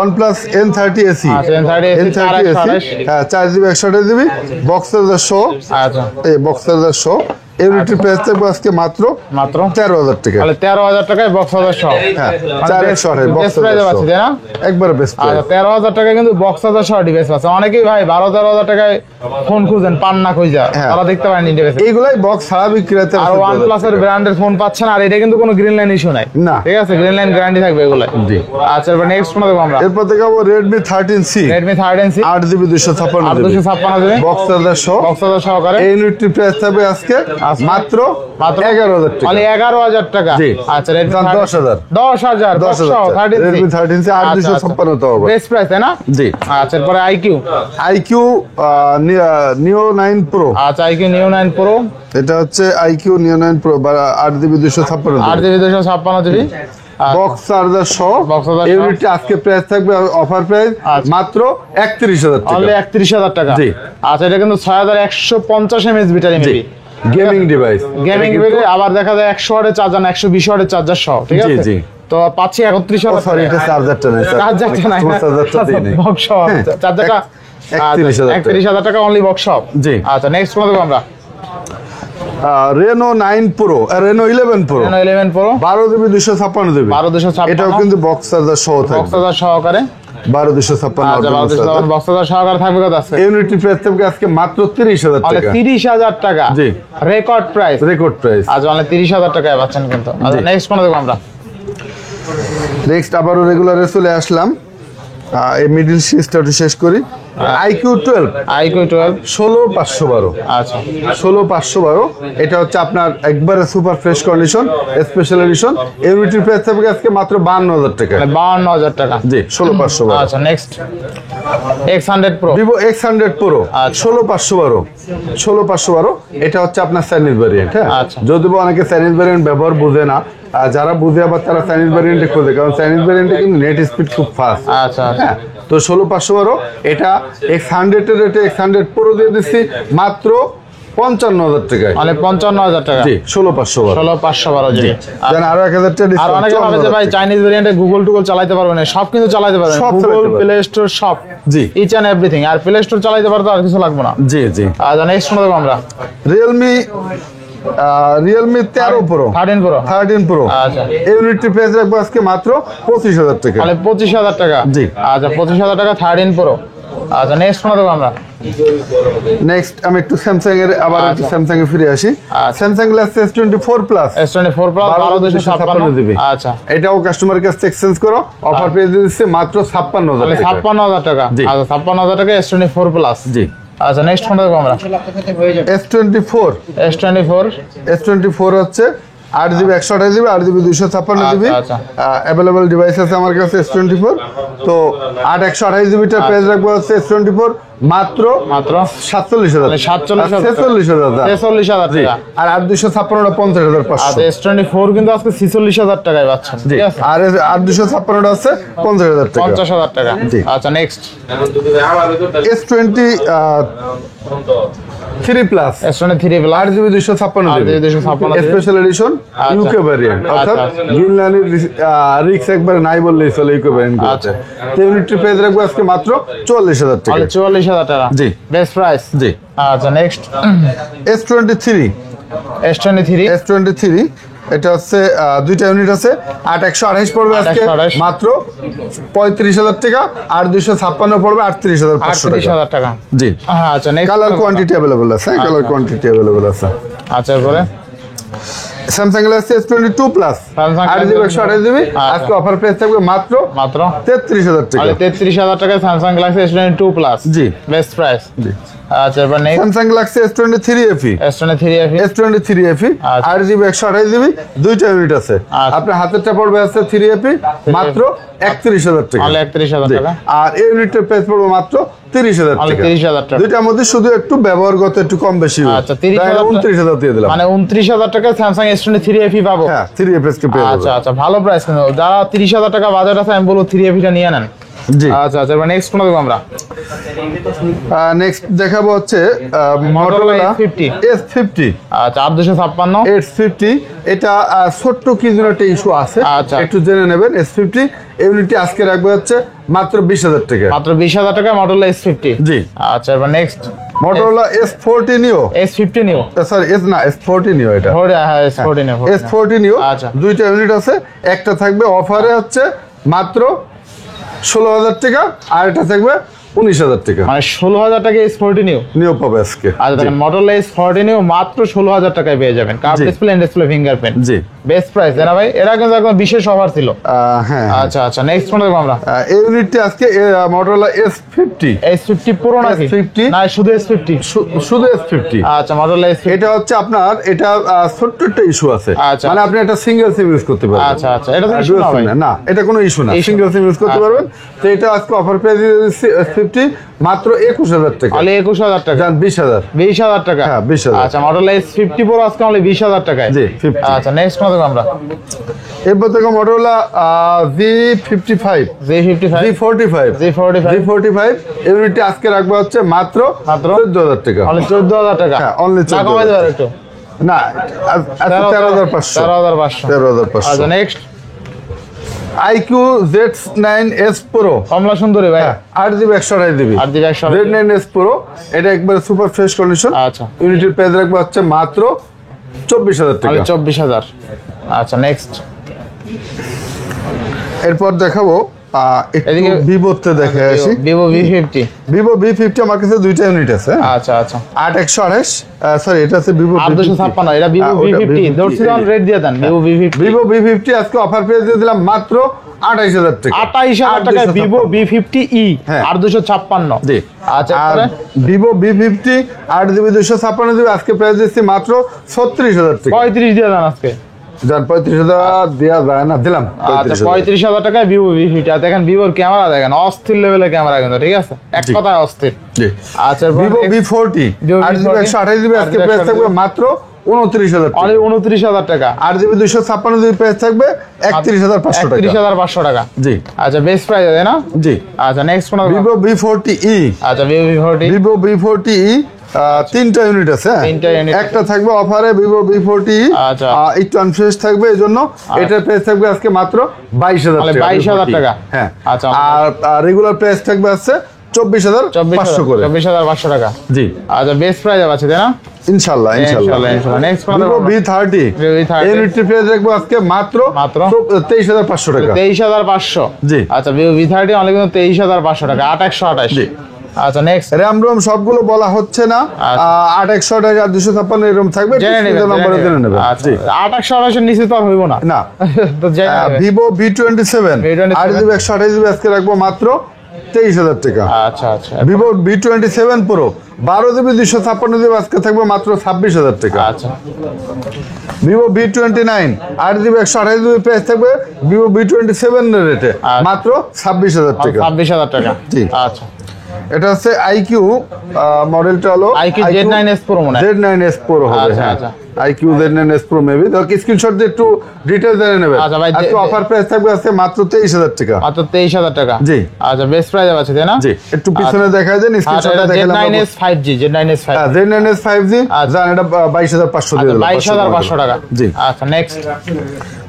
Speaker 2: OnePlus N30 AC।
Speaker 1: আচ্ছা N30 AC 428।
Speaker 2: হ্যাঁ 4GB 128GB বক্স চার্জার সহ।
Speaker 1: আচ্ছা
Speaker 2: এই বক্স চার্জার সহ ইউনিটের প্রাইস থাকবে আজকে মাত্র 13000 টাকা।
Speaker 1: তাহলে 13000 টাকায় বক্স চার্জার সহ।
Speaker 2: হ্যাঁ 4128 বক্স চার্জার সহ।
Speaker 1: তাই না?
Speaker 2: একবারে বেস্ট প্রাইস।
Speaker 1: আচ্ছা 13000 টাকায় কিন্তু বক্স চার্জার সহ ডিভাইস আছে। অনেকেই ভাই 12-13000 টাকায় ফোন খুঁজেন পান না কইজা, তারা দেখতে পারেন ডিভাইস।
Speaker 2: এইগুলাই বক্স ছাড়া বিক্রি হতে
Speaker 1: আর OnePlus এর ব্র্যান্ডের ফোন পাচ্ছেন, আর এটা কিন্তু কোনো গ্রিন লাইন ইস্যু নাই।
Speaker 2: না।
Speaker 1: ঠিক আছে, গ্রিন লাইন গ্যারান্টি থাকবে এগুলো।
Speaker 2: জি।
Speaker 1: আচ্ছা এবার নেক্সট ফোন দেখব আমরা।
Speaker 2: এরপর দেখাবো Redmi 13C।
Speaker 1: Redmi 13C
Speaker 2: 8GB 256GB
Speaker 1: 256GB
Speaker 2: box charger সহ।
Speaker 1: বক্স চার্জার সহকারে।
Speaker 2: এই ইউনিটের প্রাইস থাকবে আজকে মাত্র 11000 টাকা।
Speaker 1: মানে 11000 টাকা।
Speaker 2: জি।
Speaker 1: আচ্ছা Redmi
Speaker 2: 10000
Speaker 1: 10000
Speaker 2: Redmi 13C 8256 তো হবে।
Speaker 1: বেস্ট প্রাইস তাই না?
Speaker 2: জি।
Speaker 1: আচ্ছা এরপরে IQ
Speaker 2: Neo 9 Pro।
Speaker 1: আচ্ছা IQ Neo 9 Pro
Speaker 2: এটা হচ্ছে IQ Neo 9 Pro 8GB 256GB
Speaker 1: 8GB 256GB
Speaker 2: box charger সহ।
Speaker 1: Box charger সহ।
Speaker 2: ইউনিটে আজকে প্রাইস থাকবে অফার প্রাইস
Speaker 1: আচ্ছা।
Speaker 2: মাত্র 31000 টাকা।
Speaker 1: অনলি 31000 টাকা।
Speaker 2: জি।
Speaker 1: আচ্ছা এটা কিন্তু 6150 mAh battery maybe.
Speaker 2: Gaming device.
Speaker 1: Gaming battery আবার দেখা যায় 100 ওয়াটের চার্জার না 120 ওয়াটের চার্জার সহ। ঠিক আছে?
Speaker 2: জি।
Speaker 1: তো পাচ্ছি 31000।
Speaker 2: সরি এটা চার্জারটা নাই স্যার।
Speaker 1: চার্জারটা নাই।
Speaker 2: চার্জারটা দেই নাই।
Speaker 1: বক্স সহ চার্জারটা 31000 টাকা অনলি বক্স সহ।
Speaker 2: জি।
Speaker 1: আচ্ছা নেক্সট কোন দেখব আমরা?
Speaker 2: Reno 9 Pro Reno 11 Pro
Speaker 1: 11 Pro
Speaker 2: 12GB 256GB
Speaker 1: 12256
Speaker 2: এটাও কিন্তু বক্স চার্জার সহ
Speaker 1: বক্স
Speaker 2: থাকবে।
Speaker 1: চার্জার সহকারে।
Speaker 2: 12256
Speaker 1: আচ্ছা 12256 বক্স চার্জার সহকারে থাকবে কত আছে?
Speaker 2: ইউনিটি প্রাইস থাকবে আজকে মাত্র 30000
Speaker 1: মানে
Speaker 2: টাকা।
Speaker 1: 30000 টাকা।
Speaker 2: জি।
Speaker 1: Record price.
Speaker 2: Record price.
Speaker 1: আজ মানে 30000 টাকায় পাচ্ছেন কিন্তু। আচ্ছা নেক্সট কোন দেখব আমরা?
Speaker 2: নেক্সট আবারও রেগুলারে চলে আসলাম। এই মিডল সিরিজটা শেষ করি। IQ 12 16512।
Speaker 1: আচ্ছা
Speaker 2: 16512 এটা হচ্ছে আপনার একবারে super fresh condition special edition. ইউনিটির প্রাইস থাকবে আজকে মাত্র 52000 টাকা।
Speaker 1: মানে 52000 টাকা।
Speaker 2: জি 16512।
Speaker 1: আচ্ছা next X100 Pro
Speaker 2: Vivo X100 Pro
Speaker 1: আচ্ছা।
Speaker 2: 16512 এটা হচ্ছে আপনার চাইনিজ ভ্যারিয়েন্ট। হ্যাঁ
Speaker 1: আচ্ছা।
Speaker 2: যদিও অনেকে চাইনিজ ভ্যারিয়েন্ট ব্যবহার বুঝে না, আর যারা বুঝে আবার তারা চাইনিজ ভ্যারিয়েন্টে খোঁজে, কারণ চাইনিজ ভ্যারিয়েন্টে কিন্তু নেট স্পিড খুব ফাস্ট।
Speaker 1: আচ্ছা
Speaker 2: হ্যাঁ তো 16512 এটা X100 এর রেটে X100 Pro দিয়ে দিচ্ছি মাত্র 55000 টাকায়।
Speaker 1: মানে 55000 টাকা।
Speaker 2: জি 16512
Speaker 1: 16512 জি।
Speaker 2: দেন আরো 1000 টাকা
Speaker 1: আর
Speaker 2: ডিসকাউন্ট।
Speaker 1: অনেকে ভাবে যে ভাই চাইনিজ ভেরিয়েন্টে গুগল টুগল চালাতে পারবে না, সব কিন্তু চালাতে পারবে।
Speaker 2: সব
Speaker 1: গুগল
Speaker 2: চালাতে পারবে।
Speaker 1: প্লে স্টোর সব
Speaker 2: জি।
Speaker 1: Each and everything. আর প্লে স্টোর চালাতে পারবে আর কিছু লাগবে না।
Speaker 2: জি জি।
Speaker 1: আর নেক্সট কোন দেখব আমরা?
Speaker 2: Realme 13 Pro 13 Pro
Speaker 1: আচ্ছা।
Speaker 2: ইউনিটি প্রাইস রাখবো আজকে মাত্র 25000 টাকা।
Speaker 1: মানে 25000 টাকা।
Speaker 2: জি।
Speaker 1: আচ্ছা 25000 টাকা 13 Pro। আচ্ছা নেক্সট কোন দেখব আমরা?
Speaker 2: নেক্সট আমি একটু স্যামসাং এর আবার একটু স্যামসাং এ ফিরে আসি। Samsung Galaxy S24 plus
Speaker 1: S24 Plus 12256
Speaker 2: GB.
Speaker 1: আচ্ছা
Speaker 2: এটাও কাস্টমার কাছ থেকে এক্সচেঞ্জ করো, অফার পেয়ে দিচ্ছে মাত্র 56000
Speaker 1: মানে
Speaker 2: টাকা।
Speaker 1: 56000 টাকা।
Speaker 2: জি।
Speaker 1: আচ্ছা 56000 টাকা S24 Plus।
Speaker 2: জি।
Speaker 1: আচ্ছা নেক্সট কোন দেখব আমরা?
Speaker 2: S24 হচ্ছে 8GB 128GB 8GB 256GB
Speaker 1: আচ্ছা।
Speaker 2: অ্যাভেলেবল ডিভাইস আছে আমার কাছে S24। তো 8/128GB টার প্রাইস রাখবো হচ্ছে S24 মাত্র 47000
Speaker 1: মানে 47000
Speaker 2: 46000
Speaker 1: 46000 টাকা।
Speaker 2: আর 8256 50500।
Speaker 1: আচ্ছা S24 কিন্তু আজকে 46000 টাকায় পাচ্ছেন।
Speaker 2: জি।
Speaker 1: ঠিক আছে?
Speaker 2: আর 8256 আছে 50000 টাকা।
Speaker 1: 50000 টাকা।
Speaker 2: জি।
Speaker 1: আচ্ছা next
Speaker 2: S23 plus
Speaker 1: S23 Plus
Speaker 2: 8GB 256GB
Speaker 1: 256
Speaker 2: special edition UK variant, অর্থাৎ গ্রিনল্যান্ডের রিক্স একবার নাই বললেই চলে ইউকে ভ্যারিয়েন্ট আছে। তো ইউনিটি প্রাইস রাখবো আজকে মাত্র 44000 টাকা।
Speaker 1: মানে 44000 টাকা।
Speaker 2: জি।
Speaker 1: Best price.
Speaker 2: জি।
Speaker 1: আচ্ছা নেক্সট
Speaker 2: S23 এটা হচ্ছে দুইটা ইউনিট আছে। 8128 পড়বে আজকে
Speaker 1: 8128
Speaker 2: মাত্র 35000 টাকা, আর 256 পড়বে 38500 টাকা।
Speaker 1: 38000 টাকা।
Speaker 2: জি।
Speaker 1: আচ্ছা নেক্সট
Speaker 2: কালার কোয়ান্টিটি अवेलेबल আছে, কালার কোয়ান্টিটি अवेलेबल আছে।
Speaker 1: আচ্ছা এরপরে
Speaker 2: Samsung Galaxy S22 plus
Speaker 1: Samsung
Speaker 2: 8GB 128GB আজকে অফার প্রাইস থাকবে মাত্র 33000 টাকা।
Speaker 1: মানে 33000 টাকায় Samsung Galaxy S22 Plus।
Speaker 2: জি।
Speaker 1: Best price.
Speaker 2: জি।
Speaker 1: আচ্ছা এবার next
Speaker 2: Samsung Galaxy S23 FE
Speaker 1: S23 FE
Speaker 2: S23 FE
Speaker 1: আচ্ছা।
Speaker 2: 8GB 128GB দুইটা ইউনিট আছে।
Speaker 1: আচ্ছা।
Speaker 2: আপনার হাতেরটা পড়বে আছে 3 FE মাত্র 31,000 টাকা।
Speaker 1: তাহলে 31,000
Speaker 2: জি।
Speaker 1: টাকা।
Speaker 2: আর এই ইউনিটের প্রাইস পড়বে মাত্র 30,000
Speaker 1: তাহলে
Speaker 2: টাকা।
Speaker 1: 30,000 টাকা।
Speaker 2: দুইটার মধ্যে শুধু একটু ব্যবহারগত একটু কম বেশি হবে।
Speaker 1: আচ্ছা 30,000
Speaker 2: 29,000 দিয়ে দিলাম।
Speaker 1: মানে 29,000 টাকা স্যামসাং S23 FE পাবো।
Speaker 2: হ্যাঁ 3 FS কে পেয়ে
Speaker 1: আচ্ছা
Speaker 2: যাবেন।
Speaker 1: আচ্ছা ভালো প্রাইস কিন্তু যারা 30,000 টাকা বাজেট আছে আমি বলবো 3 FE টা নিয়ে নেন।
Speaker 2: জি।
Speaker 1: আচ্ছা আচ্ছা এবার নেক্সট কোন দেখব আমরা?
Speaker 2: নেক্সট দেখাবো হচ্ছে
Speaker 1: Motorola
Speaker 2: Motorola
Speaker 1: S50
Speaker 2: S50
Speaker 1: আচ্ছা 8256
Speaker 2: S50 এটা ছোট্ট কি যেন একটা ইস্যু আছে,
Speaker 1: আচ্ছা।
Speaker 2: একটু জেনে নেবেন। S50 ইউনিটি আজকে রাখবে হচ্ছে মাত্র 20,000 টাকা।
Speaker 1: মাত্র 20,000 টাকা Motorola S50।
Speaker 2: জি।
Speaker 1: আচ্ছা এবার next
Speaker 2: Motorola S40 Neo,
Speaker 1: S50 নিও।
Speaker 2: সরি S40 Neo এটা।
Speaker 1: হ্যাঁ S40 নিও।
Speaker 2: S40 Neo
Speaker 1: আচ্ছা।
Speaker 2: দুইটা ইউনিট আছে, একটা থাকবে অফারে হচ্ছে মাত্র 16,000 টাকা আর এটা থাকবে 19,000 টাকা।
Speaker 1: মানে 16,000 টাকা S40 নিও।
Speaker 2: নিও পাবে আজকে।
Speaker 1: আচ্ছা দেখেন Motorola S40 নিও মাত্র 16,000 টাকায় পেয়ে যাবেন। কার্ভ
Speaker 2: জি।
Speaker 1: Display and display fingerprint.
Speaker 2: জি।
Speaker 1: বেস্ট প্রাইস না ভাই? এরা কিন্তু একদম বিশেষ অফার ছিল।
Speaker 2: হ্যাঁ
Speaker 1: আচ্ছা আচ্ছা নেক্সট কোন দেখব আমরা?
Speaker 2: এই ইউনিটটি আজকে Motorola S50
Speaker 1: S50 Pro নাকি?
Speaker 2: S50
Speaker 1: না শুধু S50।
Speaker 2: শুধু S50।
Speaker 1: আচ্ছা Motorola S50।
Speaker 2: এটা হচ্ছে আপনার এটা ছোট্ট একটা ইস্যু আছে,
Speaker 1: আচ্ছা।
Speaker 2: মানে আপনি একটা সিঙ্গেল সিম ইউজ করতে পারবেন।
Speaker 1: আচ্ছা আচ্ছা এটা তো
Speaker 2: আর
Speaker 1: issue
Speaker 2: dual
Speaker 1: না
Speaker 2: SIM
Speaker 1: ভাই।
Speaker 2: না, না এটা কোনো ইস্যু না,
Speaker 1: Issue
Speaker 2: সিঙ্গেল সিম ইউজ করতে
Speaker 1: আচ্ছা।
Speaker 2: পারবেন। তো এটা আজকে অফার প্রাইস দিয়েছি S50 মাত্র 21,000 টাকা।
Speaker 1: তাহলে 21,000 টাকা।
Speaker 2: জান 20,000।
Speaker 1: 20,000 টাকা।
Speaker 2: হ্যাঁ, 20,000
Speaker 1: আচ্ছা Motorola S50 Pro আজকে only 20,000 টাকায়।
Speaker 2: জি, 50
Speaker 1: আচ্ছা নেক্সট কোন দেখব আমরা?
Speaker 2: এরপর থেকে Motorola Z55
Speaker 1: Z45
Speaker 2: Z45 ইউনিটটি আজকে রাখবো হচ্ছে মাত্র 14,000 টাকা।
Speaker 1: only 14,000 টাকা।
Speaker 2: হ্যাঁ, only
Speaker 1: না কমাই
Speaker 2: 14,000
Speaker 1: দেবেন একটু।
Speaker 2: না 13,500।
Speaker 1: 13,500।
Speaker 2: 13,500।
Speaker 1: আচ্ছা নেক্সট
Speaker 2: IQ Z9S Pro
Speaker 1: কমলা সুন্দরী ভাই।
Speaker 2: 8GB 128GB
Speaker 1: 8GB 128GB
Speaker 2: Z9S Pro এটা একবার সুপার ফ্রেশ কন্ডিশন।
Speaker 1: আচ্ছা
Speaker 2: ইউনিটের প্রাইস রাখবো হচ্ছে মাত্র 24,000 টাকা।
Speaker 1: তাহলে 24,000। আচ্ছা নেক্সট
Speaker 2: এরপর দেখাবো একটু
Speaker 1: এদিকে-
Speaker 2: ভিভোতে দেখে আসি।
Speaker 1: Vivo V50।
Speaker 2: ভিভো V50 আমার কাছে দুইটা ইউনিট আছে।
Speaker 1: আচ্ছা আচ্ছা
Speaker 2: 8/128 সরি এটা আছে ভিভো
Speaker 1: 856 এটা Vivo V50 ধরছিলাম রেট দিয়ে দেন Vivo V50।
Speaker 2: ভিভো V50 আজকে অফার প্রাইস দিয়ে দিলাম মাত্র 28,000 টাকা।
Speaker 1: 28,000 টাকায় Vivo V50e
Speaker 2: হ্যাঁ।
Speaker 1: 856।
Speaker 2: জি।
Speaker 1: আচ্ছা
Speaker 2: আর
Speaker 1: এরপরে
Speaker 2: ভিভো V50 8GB 256GB আজকে প্রাইস দিচ্ছি মাত্র 36,000 টাকা।
Speaker 1: 35 দিয়ে দেন আজকে।
Speaker 2: যান 35,000 দেওয়া যায় না, দিলাম
Speaker 1: আচ্ছা
Speaker 2: 35,000।
Speaker 1: 35,000 টাকায় Vivo V50 আর দেখেন Vivoর ক্যামেরা দেখেন অস্থির লেভেলের ক্যামেরা কিন্তু ঠিক আছে এক
Speaker 2: জি।
Speaker 1: কথায় অস্থির।
Speaker 2: জি।
Speaker 1: আচ্ছা এরপর
Speaker 2: Vivo V40
Speaker 1: Vivo
Speaker 2: 8GB
Speaker 1: V40
Speaker 2: 128GB আজকে প্রাইস থাকবে মাত্র 29,000 টাকা।
Speaker 1: অনলি 29,000 টাকা।
Speaker 2: 8GB 256GB প্রাইস থাকবে 31,500 টাকা।
Speaker 1: 31,500 টাকা।
Speaker 2: জি
Speaker 1: আচ্ছা বেস্ট প্রাইস আছে না?
Speaker 2: জি।
Speaker 1: আচ্ছা নেক্সট কোন
Speaker 2: ভিভো V40e
Speaker 1: আচ্ছা Vivo V40
Speaker 2: ভিভো V40e তিনটা ইউনিট আছে। হ্যাঁ?
Speaker 1: তিনটা unit
Speaker 2: একটা থাকবে অফারে ভিভো V40e
Speaker 1: আচ্ছা।
Speaker 2: একটু আনফ্রেশ থাকবে এই জন্য এটার প্রাইস থাকবে আজকে মাত্র 22,000
Speaker 1: তাহলে
Speaker 2: টাকা।
Speaker 1: 22,000 টাকা।
Speaker 2: হ্যাঁ
Speaker 1: আচ্ছা।
Speaker 2: আর রেগুলার প্রাইস থাকবে আছে 24,500 করে।
Speaker 1: 24,500 টাকা।
Speaker 2: জি
Speaker 1: আচ্ছা বেস্ট প্রাইস আছে তাই না?
Speaker 2: ইনশাআল্লাহ
Speaker 1: ইনশাআল্লাহ নেক্সট কোন
Speaker 2: ভিভো V30
Speaker 1: Vivo V30
Speaker 2: ইউনিটের প্রাইস রাখবো আজকে মাত্র 23,500 টাকা।
Speaker 1: 23,500।
Speaker 2: জি।
Speaker 1: আচ্ছা Vivo V30 অনলি কিন্তু 23,500 টাকা 8,128।
Speaker 2: জি।
Speaker 1: আচ্ছা নেক্সট
Speaker 2: র্যাম রোম সবগুলো বলা হচ্ছে না,
Speaker 1: আচ্ছা।
Speaker 2: 8/128 আর 256 এরকম থাকবে,
Speaker 1: জেনে নেবেন
Speaker 2: নম্বরে জেনে নেবেন।
Speaker 1: আচ্ছা
Speaker 2: জি
Speaker 1: 8,128 এর নিচে তো আর হইব না
Speaker 2: না
Speaker 1: তো জেনে নেবেন।
Speaker 2: Vivo V27
Speaker 1: V27
Speaker 2: 8GB 128GB আজকে রাখবো মাত্র 23,000 টাকা।
Speaker 1: আচ্ছা আচ্ছা
Speaker 2: Vivo V27 Pro 12GB 256GB আজকে থাকবে মাত্র 26,000 টাকা।
Speaker 1: আচ্ছা
Speaker 2: Vivo V29 8GB 128GB price থাকবে ভিভো V27 এর রেটে
Speaker 1: আচ্ছা।
Speaker 2: মাত্র 26,000 টাকা।
Speaker 1: 26,000 টাকা।
Speaker 2: জি।
Speaker 1: আচ্ছা
Speaker 2: এটা হচ্ছে IQ মডেলটা হলো
Speaker 1: IQ Z9S Pro মনে হয়।
Speaker 2: Z9S Pro হবে।
Speaker 1: আচ্ছা,
Speaker 2: হ্যাঁ
Speaker 1: আচ্ছা।
Speaker 2: IQ Z9S Pro মেবি তো স্ক্রিনশট দিয়ে একটু ডিটেইলস জেনে নেবেন।
Speaker 1: আচ্ছা ভাই,
Speaker 2: আজকে অফার প্রাইস থাকবে আজকে মাত্র 23,000 টাকা।
Speaker 1: মাত্র 23,000 টাকা।
Speaker 2: জি।
Speaker 1: আচ্ছা বেস্ট প্রাইস আছে তাই না?
Speaker 2: জি একটু পিছনে দেখা যায়
Speaker 1: আচ্ছা
Speaker 2: স্ক্রিনশটে দেখে
Speaker 1: Z9S 5G Z9S 5
Speaker 2: হ্যাঁ Z9S 5G
Speaker 1: আচ্ছা।
Speaker 2: জান এটা 22,500 দিয়ে দিলাম।
Speaker 1: 22,500 টাকা।
Speaker 2: জি।
Speaker 1: আচ্ছা নেক্সট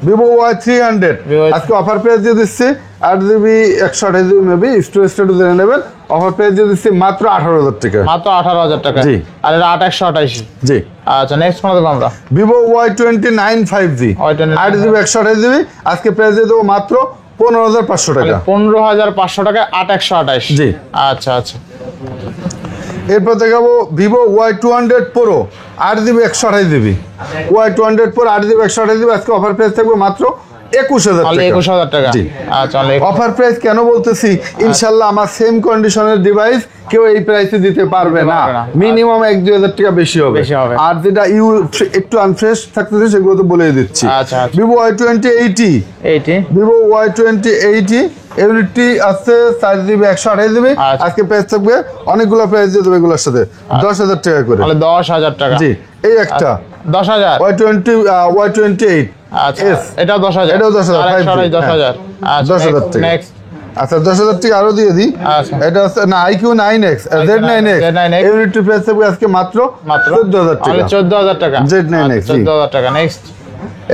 Speaker 2: Vivo Y300
Speaker 1: Vivo
Speaker 2: আজকে অফার প্রাইস দিয়ে দিচ্ছি 8GB 128GB maybe storage status জেনে নেবেন। অফার প্রাইস দিয়ে দিচ্ছি মাত্র 18,000 টাকা।
Speaker 1: মাত্র 18,000 টাকা।
Speaker 2: জি।
Speaker 1: আর এটা 8,128।
Speaker 2: জি
Speaker 1: আচ্ছা নেক্সট কোন দেব আমরা?
Speaker 2: Vivo Y29 5G
Speaker 1: Y29
Speaker 2: 8GB 128GB আজকে প্রাইস দিয়ে দেবো মাত্র 15,500 টাকা।
Speaker 1: 15,500 টাকায় 8,128।
Speaker 2: জি।
Speaker 1: আচ্ছা আচ্ছা
Speaker 2: এরপর দেখাবো Vivo Y200 Pro 8GB 128GB Y200 Pro 8GB 128GB আজকে অফার প্রাইস থাকবে মাত্র 21,000
Speaker 1: অনলি
Speaker 2: টাকা
Speaker 1: 21,000 টাকা।
Speaker 2: জি।
Speaker 1: আচ্ছা অনলি
Speaker 2: অফার প্রাইস কেন বলতেছি, ইনশাল্লাহ আমার সেম কন্ডিশনের ডিভাইস কেউ এই প্রাইসে দিতে পারবে না,
Speaker 1: পারবে না।
Speaker 2: মিনিমাম 1-2 হাজার টাকা বেশি হবে।
Speaker 1: বেশি হবে।
Speaker 2: আর যেটা একটু আনফ্রেশ থাকতেছে সেগুলো তো বলে দিচ্ছি।
Speaker 1: আচ্ছা, আচ্ছা।
Speaker 2: ভিভো Y2080,
Speaker 1: 80
Speaker 2: ভিভো Y2080 ইউনিটটি আছে 4GB 128GB।
Speaker 1: আচ্ছা।
Speaker 2: আজকে প্রাইস থাকবে অনেকগুলো প্রাইস দিয়ে দেবে এগুলোর সাথে 10,000 টাকা করে।
Speaker 1: তাহলে 10,000 টাকা।
Speaker 2: জি, এই একটা
Speaker 1: 10,000।
Speaker 2: Y28
Speaker 1: আচ্ছা
Speaker 2: S,
Speaker 1: এটাও 10,000।
Speaker 2: এটাও 10,000, 5G,
Speaker 1: 10,000। আচ্ছা
Speaker 2: 10,000 টাকা।
Speaker 1: নেক্সট।
Speaker 2: আচ্ছা 10,000 টাকা আরো দিয়ে দিই।
Speaker 1: আচ্ছা।
Speaker 2: এটা হচ্ছে না IQ9X, Z9X
Speaker 1: Z9X
Speaker 2: unity price থাকবে আজকে মাত্র 14,000 টাকা।
Speaker 1: 14,000 টাকা।
Speaker 2: Z9X, জি।
Speaker 1: 14,000 টাকা। নেক্সট।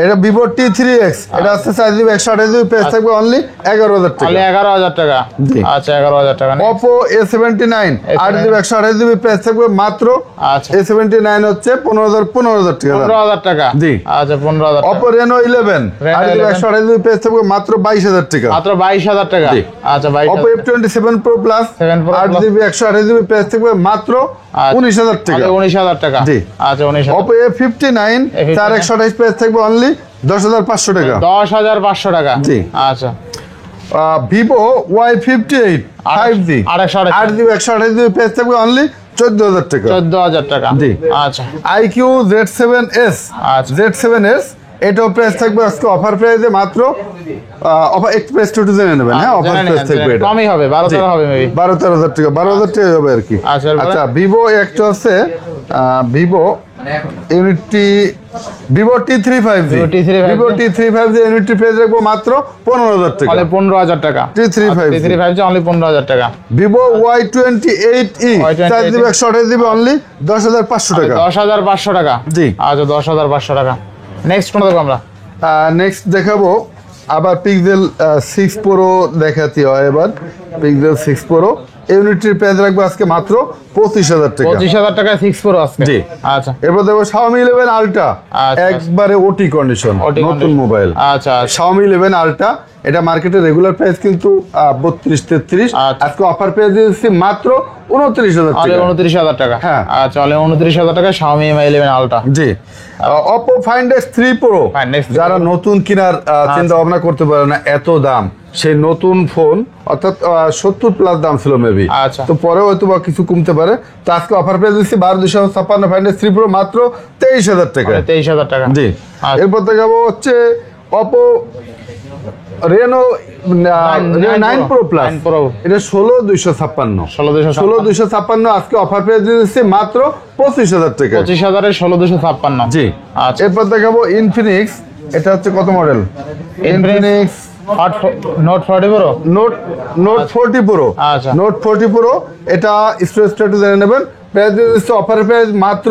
Speaker 2: এটা ভিভো T3X, এটা হচ্ছে 4GB 128GB, প্রাইস থাকবে অনলি 11,000 টাকা।
Speaker 1: তাহলে 11,000 টাকা।
Speaker 2: জি।
Speaker 1: আচ্ছা 11,000 টাকা।
Speaker 2: Oppo A79 8GB 128GB, price থাকবে মাত্র,
Speaker 1: আচ্ছা
Speaker 2: A79 হচ্ছে 15,000 টাকা।
Speaker 1: 15,000 টাকা।
Speaker 2: জি।
Speaker 1: আচ্ছা 15,000 টাকা।
Speaker 2: Oppo Reno 11 8GB 128GB, price থাকবে মাত্র 22,000 টাকা।
Speaker 1: মাত্র 22,000 টাকা।
Speaker 2: জি।
Speaker 1: আচ্ছা 22,000।
Speaker 2: Oppo F27 Pro Plus
Speaker 1: 7 Pro
Speaker 2: 8GB 128GB, price থাকবে মাত্র 19,000 টাকা।
Speaker 1: 19,000 টাকা।
Speaker 2: জি।
Speaker 1: আচ্ছা 19,000।
Speaker 2: Oppo A59 4/128 প্রাইস থাকবে অনলি 10,500 টাকা।
Speaker 1: 10,500 টাকা।
Speaker 2: জি।
Speaker 1: আচ্ছা
Speaker 2: Vivo Y58 5G 8GB 128GB, price থাকবে অনলি 14,000 টাকা।
Speaker 1: 14,000 টাকা।
Speaker 2: জি।
Speaker 1: আচ্ছা
Speaker 2: IQ Z7S,
Speaker 1: আচ্ছা।
Speaker 2: Z7S এটাও প্রাইস থাকবে আজকে অফার প্রাইসে মাত্র অফার এক্সপ্রেস টু জেনে নেবেন। হ্যাঁ, অফার প্রাইস থাকবে এটা
Speaker 1: কমই হবে, 12,000 হবে মেবি।
Speaker 2: 12-13,000 টাকা, 12,000 টাকা হবে আর কি।
Speaker 1: আচ্ছা, এরপরে?
Speaker 2: আচ্ছা ভিভো একটা আছে Vivo unity, Vivo T35G,
Speaker 1: Vivo T35G
Speaker 2: Vivo T35G unity price রাখবো মাত্র 15,000 টাকা।
Speaker 1: তাহলে 15,000 টাকা।
Speaker 2: T35G।
Speaker 1: T35 অনলি 15,000 টাকা।
Speaker 2: Vivo Y28E 4GB 128GB only 10,500 টাকা।
Speaker 1: 10,500 টাকা।
Speaker 2: জি।
Speaker 1: আচ্ছা 10,500 টাকা। নেক্সট কোন দেখো আমরা?
Speaker 2: নেক্সট দেখাবো আবার পিক্সেল 6 প্রো দেখাতে হয়। এবার পিক্সেল 6 প্রো ইউনিটির প্রাইস রাখবো আজকে মাত্র 25,000 টাকা।
Speaker 1: 25,000 টাকায় 6 Pro আজকে।
Speaker 2: জি।
Speaker 1: আচ্ছা
Speaker 2: এরপর দেখো Xiaomi 11 Ultra,
Speaker 1: আচ্ছা।
Speaker 2: একবারে ওটি কন্ডিশন,
Speaker 1: OT
Speaker 2: নতুন
Speaker 1: condition।
Speaker 2: মোবাইল।
Speaker 1: আচ্ছা আচ্ছা।
Speaker 2: Xiaomi 11 Ultra, এটা মার্কেটের রেগুলার প্রাইস কিন্তু 32-33,
Speaker 1: আচ্ছা।
Speaker 2: আজকে অফার প্রাইস দিয়েছি মাত্র 29,000
Speaker 1: অনলি
Speaker 2: টাকা।
Speaker 1: 29,000 টাকা।
Speaker 2: হ্যাঁ।
Speaker 1: আচ্ছা অনলি 29,000 টাকা Xiaomi Mi 11 Ultra।
Speaker 2: জি। Oppo Find X3 Pro,
Speaker 1: Find X3
Speaker 2: যারা নতুন কেনার চিন্তা ভাবনা করতে পারে না, এত দাম, সেই নতুন ফোন অর্থাৎ 70+ দাম ছিল মেবি,
Speaker 1: আচ্ছা।
Speaker 2: তো পরে হয়তো বা কিছু কমতে পারে। তো আজকে অফার প্রাইস দিচ্ছি 12,256 Find X3 Pro মাত্র 23,000 টাকা।
Speaker 1: 23,000 টাকা।
Speaker 2: জি।
Speaker 1: আচ্ছা।
Speaker 2: এরপর দেখাবো হচ্ছে Oppo Reno 9 Pro Plus,
Speaker 1: 9 Pro।
Speaker 2: এটা 16,256 16,256 আজকে অফার প্রাইস দিচ্ছি মাত্র 25,000 টাকা।
Speaker 1: 25,000 এর 16,256।
Speaker 2: জি।
Speaker 1: আচ্ছা।
Speaker 2: এরপর দেখাবো ইনফিনিক্স, এটা হচ্ছে কত model? Infinix
Speaker 1: note 40 Pro।
Speaker 2: Note 40 pro.
Speaker 1: আচ্ছা।
Speaker 2: নোট 40 প্রো, এটা স্টোরেজ একটু জেনে নেবেন। প্রাইস দিচ্ছে অফার প্রাইস মাত্র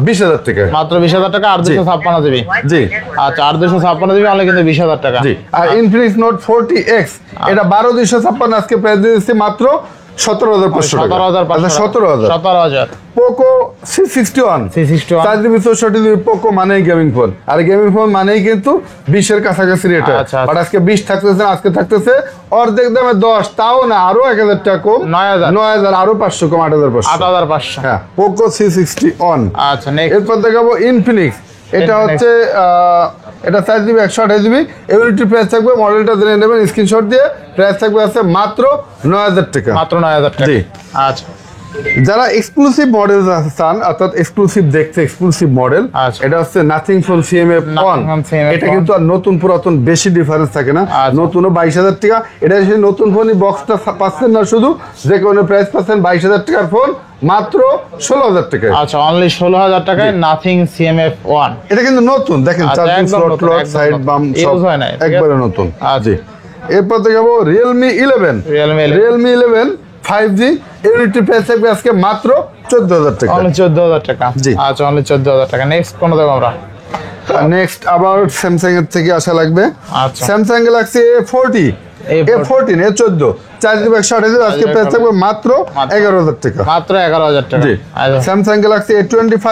Speaker 2: 20,000 টাকা।
Speaker 1: মাত্র 20,000 টাকা। 856 জিবি।
Speaker 2: জি।
Speaker 1: আচ্ছা 856 জিবি অনলি কিন্তু 20,000 টাকা।
Speaker 2: জি। আর ইনফিনিক্স নোট 40X, এটা 12,256 আজকে প্রাইস দিচ্ছে মাত্র 17,500 টাকা।
Speaker 1: 17,500
Speaker 2: আচ্ছা 17,000।
Speaker 1: 17,000।
Speaker 2: Poco C61
Speaker 1: C61
Speaker 2: 4GB 64GB, Poco মানেই গেমিং ফোন, আর গেমিং ফোন মানেই কিন্তু 20-এর কাছাকাছি রেট।
Speaker 1: আচ্ছা,
Speaker 2: বাট আজকে 20 থাকতেছে না, আজকে থাকতেছে অর্ধেক দামে 10, তাও না, আরো 1,000 টাকা কম,
Speaker 1: 9,000
Speaker 2: আরো 500 কম, 8,500।
Speaker 1: 8,500।
Speaker 2: হ্যাঁ, পোকো C61।
Speaker 1: আচ্ছা নেক্সট।
Speaker 2: এরপর দেখাবো ইনফিনিক্স, এটা হচ্ছে এটা 4GB 128GB ইউনিটি প্রাইস থাকবে, মডেলটা জেনে নেবেন স্ক্রিনশট দিয়ে। প্রাইস থাকবে আছে মাত্র 9,000 টাকা।
Speaker 1: মাত্র 9,000 টাকা।
Speaker 2: জি।
Speaker 1: আচ্ছা
Speaker 2: যারা এক্সক্লুসিভ মডেল চান, অর্থাৎ এক্সক্লুসিভ দেখতে এক্সক্লুসিভ মডেল,
Speaker 1: আচ্ছা।
Speaker 2: এটা হচ্ছে nothing phone CMF1।
Speaker 1: Nothing phone CMF1
Speaker 2: এটা কিন্তু আর নতুন পুরাতন বেশি ডিফারেন্স থাকে না।
Speaker 1: আচ্ছা।
Speaker 2: নতুনও 22,000 টাকা, এটা সেই নতুন ফোনই বক্সটা পাচ্ছেন না, শুধু যে কোনো প্রাইস পাচ্ছেন 22,000 টাকার ফোন মাত্র 16,000 টাকায়।
Speaker 1: আচ্ছা অনলি 16,000 টাকায় নাথিং CMF1।
Speaker 2: এটা কিন্তু নতুন, দেখেন
Speaker 1: আচ্ছা,
Speaker 2: চার্জিং
Speaker 1: একদম
Speaker 2: স্লট
Speaker 1: নতুন,
Speaker 2: লক
Speaker 1: একদম
Speaker 2: সাইড
Speaker 1: নতুন।
Speaker 2: বাম সব
Speaker 1: Use হয় নাই, ঠিক আছে?
Speaker 2: একবারে নতুন।
Speaker 1: আচ্ছা।
Speaker 2: জি। এরপর দেখাবো Realme 11 Realme 11 5G unity price থাকবে আজকে মাত্র 14,000 টাকা।
Speaker 1: অনলি 14,000 টাকা।
Speaker 2: জি।
Speaker 1: আচ্ছা অনলি 14,000 টাকা। নেক্সট কোন দেব আমরা?
Speaker 2: নেক্সট আবার স্যামসাং এর থেকে আসা লাগবে।
Speaker 1: আচ্ছা।
Speaker 2: Samsung Galaxy A14 A14 4GB 128GB আজকে প্রাইস থাকবে মাত্র 11,000 টাকা।
Speaker 1: মাত্র 11,000 টাকা।
Speaker 2: জি।
Speaker 1: আচ্ছা
Speaker 2: Samsung Galaxy A25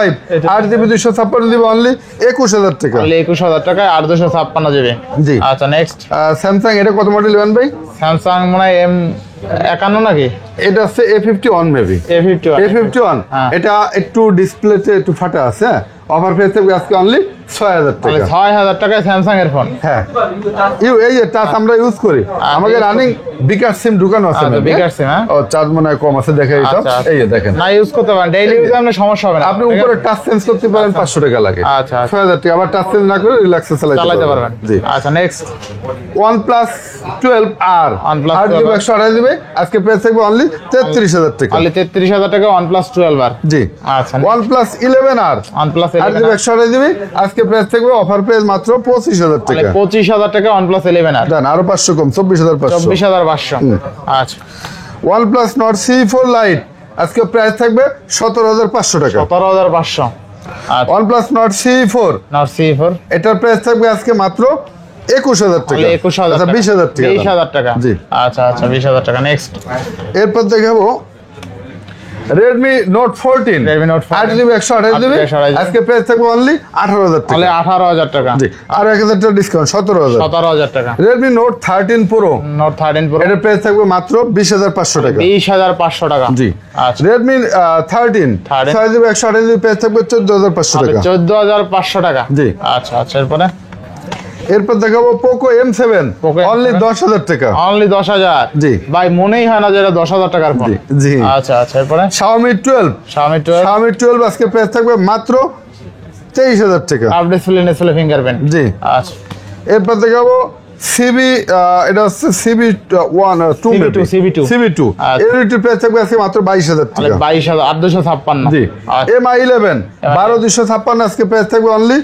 Speaker 2: 8GB 256GB only 21,000 টাকা।
Speaker 1: অনলি 21,000 টাকায় 856 জিবি।
Speaker 2: জি।
Speaker 1: আচ্ছা নেক্সট।
Speaker 2: স্যামসাং এটা কত মডেল ইভান ভাই?
Speaker 1: স্যামসাং মনে হয় M51 নাকি?
Speaker 2: এটা হচ্ছে A51 মেবি।
Speaker 1: A51।
Speaker 2: A51
Speaker 1: হ্যাঁ।
Speaker 2: এটা একটু ডিসপ্লেতে একটু ফাটা আছে। অফার প্রাইস থাকবে আজকে অনলি 6000
Speaker 1: তাহলে
Speaker 2: টাকা।
Speaker 1: 6000 টাকায় স্যামসাং এর ফোন।
Speaker 2: হ্যাঁ এই যে টাচ আমরা ইউজ করি, আমাদের রানিং বিকাশ সিম ঢুকানো আছে।
Speaker 1: আচ্ছা, বিকাশ সিম, হ্যাঁ?
Speaker 2: ও চার্জ মনে হয় কম আছে, দেখে এটা
Speaker 1: আচ্ছা, আচ্ছা।
Speaker 2: এই যে দেখেন
Speaker 1: না ইউজ করতে পারেন, ডেইলি ইউজে আপনার সমস্যা হবে না।
Speaker 2: আপনি উপরে টাচ চেঞ্জ করতে পারেন, 500 টাকা লাগে।
Speaker 1: আচ্ছা, আচ্ছা।
Speaker 2: 6000 টাকা আবার টাচ চেঞ্জ না করে রিল্যাক্সে
Speaker 1: চালাতে পারবেন।
Speaker 2: জি।
Speaker 1: আচ্ছা next
Speaker 2: OnePlus 12R
Speaker 1: OnePlus
Speaker 2: 8 GB 128 GB আজকে প্রাইস থাকবে অনলি 33000 টাকা।
Speaker 1: অনলি 33000 টাকা OnePlus 12R।
Speaker 2: জি।
Speaker 1: আচ্ছা
Speaker 2: OnePlus 11R
Speaker 1: OnePlus
Speaker 2: 8 GB
Speaker 1: 11R
Speaker 2: 128 GB আজকে প্রাইস থাকবে অফার প্রাইস মাত্র 25000
Speaker 1: তাহলে
Speaker 2: টাকা।
Speaker 1: 25000 টাকা OnePlus 11R।
Speaker 2: দেন আরো 500 কম 24500।
Speaker 1: 24500। আচ্ছা
Speaker 2: OnePlus Nord C4 Lite আজকে প্রাইস থাকবে 17500 টাকা।
Speaker 1: 17500। আচ্ছা
Speaker 2: OnePlus Nord C4
Speaker 1: Nord C4
Speaker 2: এটার প্রাইস থাকবে আজকে মাত্র 21000 টাকা।
Speaker 1: তাহলে 21000
Speaker 2: আচ্ছা,
Speaker 1: টাকা।
Speaker 2: 20000 টাকা।
Speaker 1: 20000 টাকা।
Speaker 2: জি।
Speaker 1: আচ্ছা আচ্ছা 20000 টাকা। নেক্সট
Speaker 2: এরপর দেখাবো Redmi Note 14
Speaker 1: Redmi Note 14
Speaker 2: 8 GB 128 GB
Speaker 1: 128
Speaker 2: আজকে প্রাইস থাকবে অনলি 18000 টাকা।
Speaker 1: তাহলে 18000 টাকা।
Speaker 2: জি আর 1000 টাকা ডিসকাউন্ট 17000।
Speaker 1: 17000 টাকা।
Speaker 2: Redmi Note 13 Pro
Speaker 1: Note 13 Pro
Speaker 2: এটার প্রাইস থাকবে মাত্র 20500 টাকা।
Speaker 1: 20500 টাকা।
Speaker 2: জি।
Speaker 1: আচ্ছা
Speaker 2: Redmi 13 6 জিবি 128 জিবি প্রাইস থাকবে 14500 টাকা।
Speaker 1: 14500 টাকা।
Speaker 2: জি।
Speaker 1: আচ্ছা আচ্ছা এরপরে
Speaker 2: এরপর দেখাবো Poco M7
Speaker 1: Poco M7
Speaker 2: only 10000 টাকা।
Speaker 1: অনলি 10000।
Speaker 2: জি।
Speaker 1: ভাই মনেই হয় না যে এটা 10000 টাকার ফোন।
Speaker 2: জি, জি।
Speaker 1: আচ্ছা আচ্ছা এরপরে
Speaker 2: Xiaomi 12 Xiaomi 12 আজকে প্রাইস থাকবে মাত্র 23000 টাকা।
Speaker 1: Up display fingerprint.
Speaker 2: জি।
Speaker 1: আচ্ছা
Speaker 2: এরপর দেখাবো CB এটা হচ্ছে CB1 CB2
Speaker 1: আচ্ছা।
Speaker 2: এর একটু প্রাইস থাকবে আজকে মাত্র 22000
Speaker 1: তাহলে
Speaker 2: টাকা।
Speaker 1: 22856।
Speaker 2: জি।
Speaker 1: আচ্ছা
Speaker 2: MI 11 12256 আজকে প্রাইস থাকবে অনলি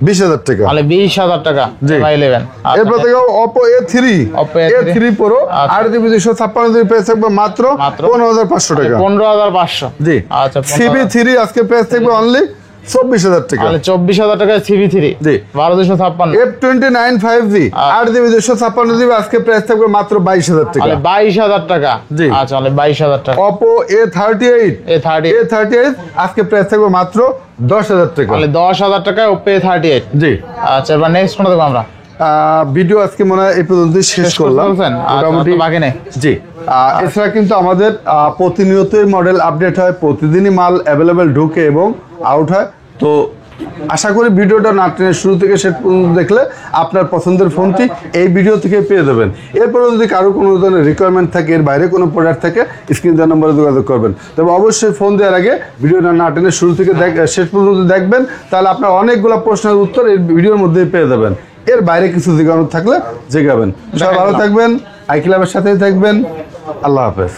Speaker 2: 20000 টাকা।
Speaker 1: তাহলে 20000 টাকা।
Speaker 2: জি।
Speaker 1: MI 11।
Speaker 2: এরপর দেখো Oppo A3
Speaker 1: Oppo A3
Speaker 2: Pro
Speaker 1: আচ্ছা।
Speaker 2: 8 জিবি 256 জিবি প্রাইস থাকবে মাত্র 15500 টাকা।
Speaker 1: 15500।
Speaker 2: জি।
Speaker 1: আচ্ছা
Speaker 2: CB3 আজকে প্রাইস থাকবে অনলি 24000 টাকা।
Speaker 1: তাহলে 24000 টাকায় CB3।
Speaker 2: জি।
Speaker 1: 12256।
Speaker 2: F29 5G 8 জিবি 256 জিবি আজকে প্রাইস থাকবে মাত্র 22000 টাকা।
Speaker 1: তাহলে 22000 টাকা।
Speaker 2: জি।
Speaker 1: আচ্ছা তাহলে 22000 টাকা।
Speaker 2: Oppo A38
Speaker 1: A38
Speaker 2: আজকে প্রাইস থাকবে মাত্র 10000 টাকা।
Speaker 1: তাহলে 10000 টাকায় Oppo A38।
Speaker 2: জি।
Speaker 1: আচ্ছা এবার নেক্সট কোনটা দেখব আমরা?
Speaker 2: ভিডিও আজকে মনে হয় এই পর্যন্তই শেষ করলাম।
Speaker 1: মোটামুটি বাকি নেই।
Speaker 2: জি। এছাড়া কিন্তু আমাদের প্রতিনিয়তই মডেল আপডেট হয়, প্রতিদিনই মাল অ্যাভেলেবেল ঢোকে এবং আউট হয়। তো আশা করি ভিডিওটা না টেনে শুরু থেকে শেষ পর্যন্ত দেখলে আপনার পছন্দের ফোনটি এই ভিডিও থেকে পেয়ে যাবেন। এরপরে যদি কারো কোনো ধরনের রিকোয়ারমেন্ট থাকে, এর বাইরে কোনো প্রোডাক্ট থাকে, স্ক্রিন দেওয়ার নম্বরে যোগাযোগ করবেন। তবে অবশ্যই ফোন দেওয়ার আগে ভিডিওটা না টেনে শুরু থেকে শেষ পর্যন্ত দেখবেন, তাহলে আপনার অনেকগুলো প্রশ্নের উত্তর এই ভিডিওর মধ্যেই পেয়ে যাবেন। এর বাইরে কিছু জিজ্ঞাসা থাকলে জিজ্ঞাবেন। সবাই ভালো থাকবেন, আই ক্লাবের সাথেই থাকবেন। আল্লাহ হাফেজ।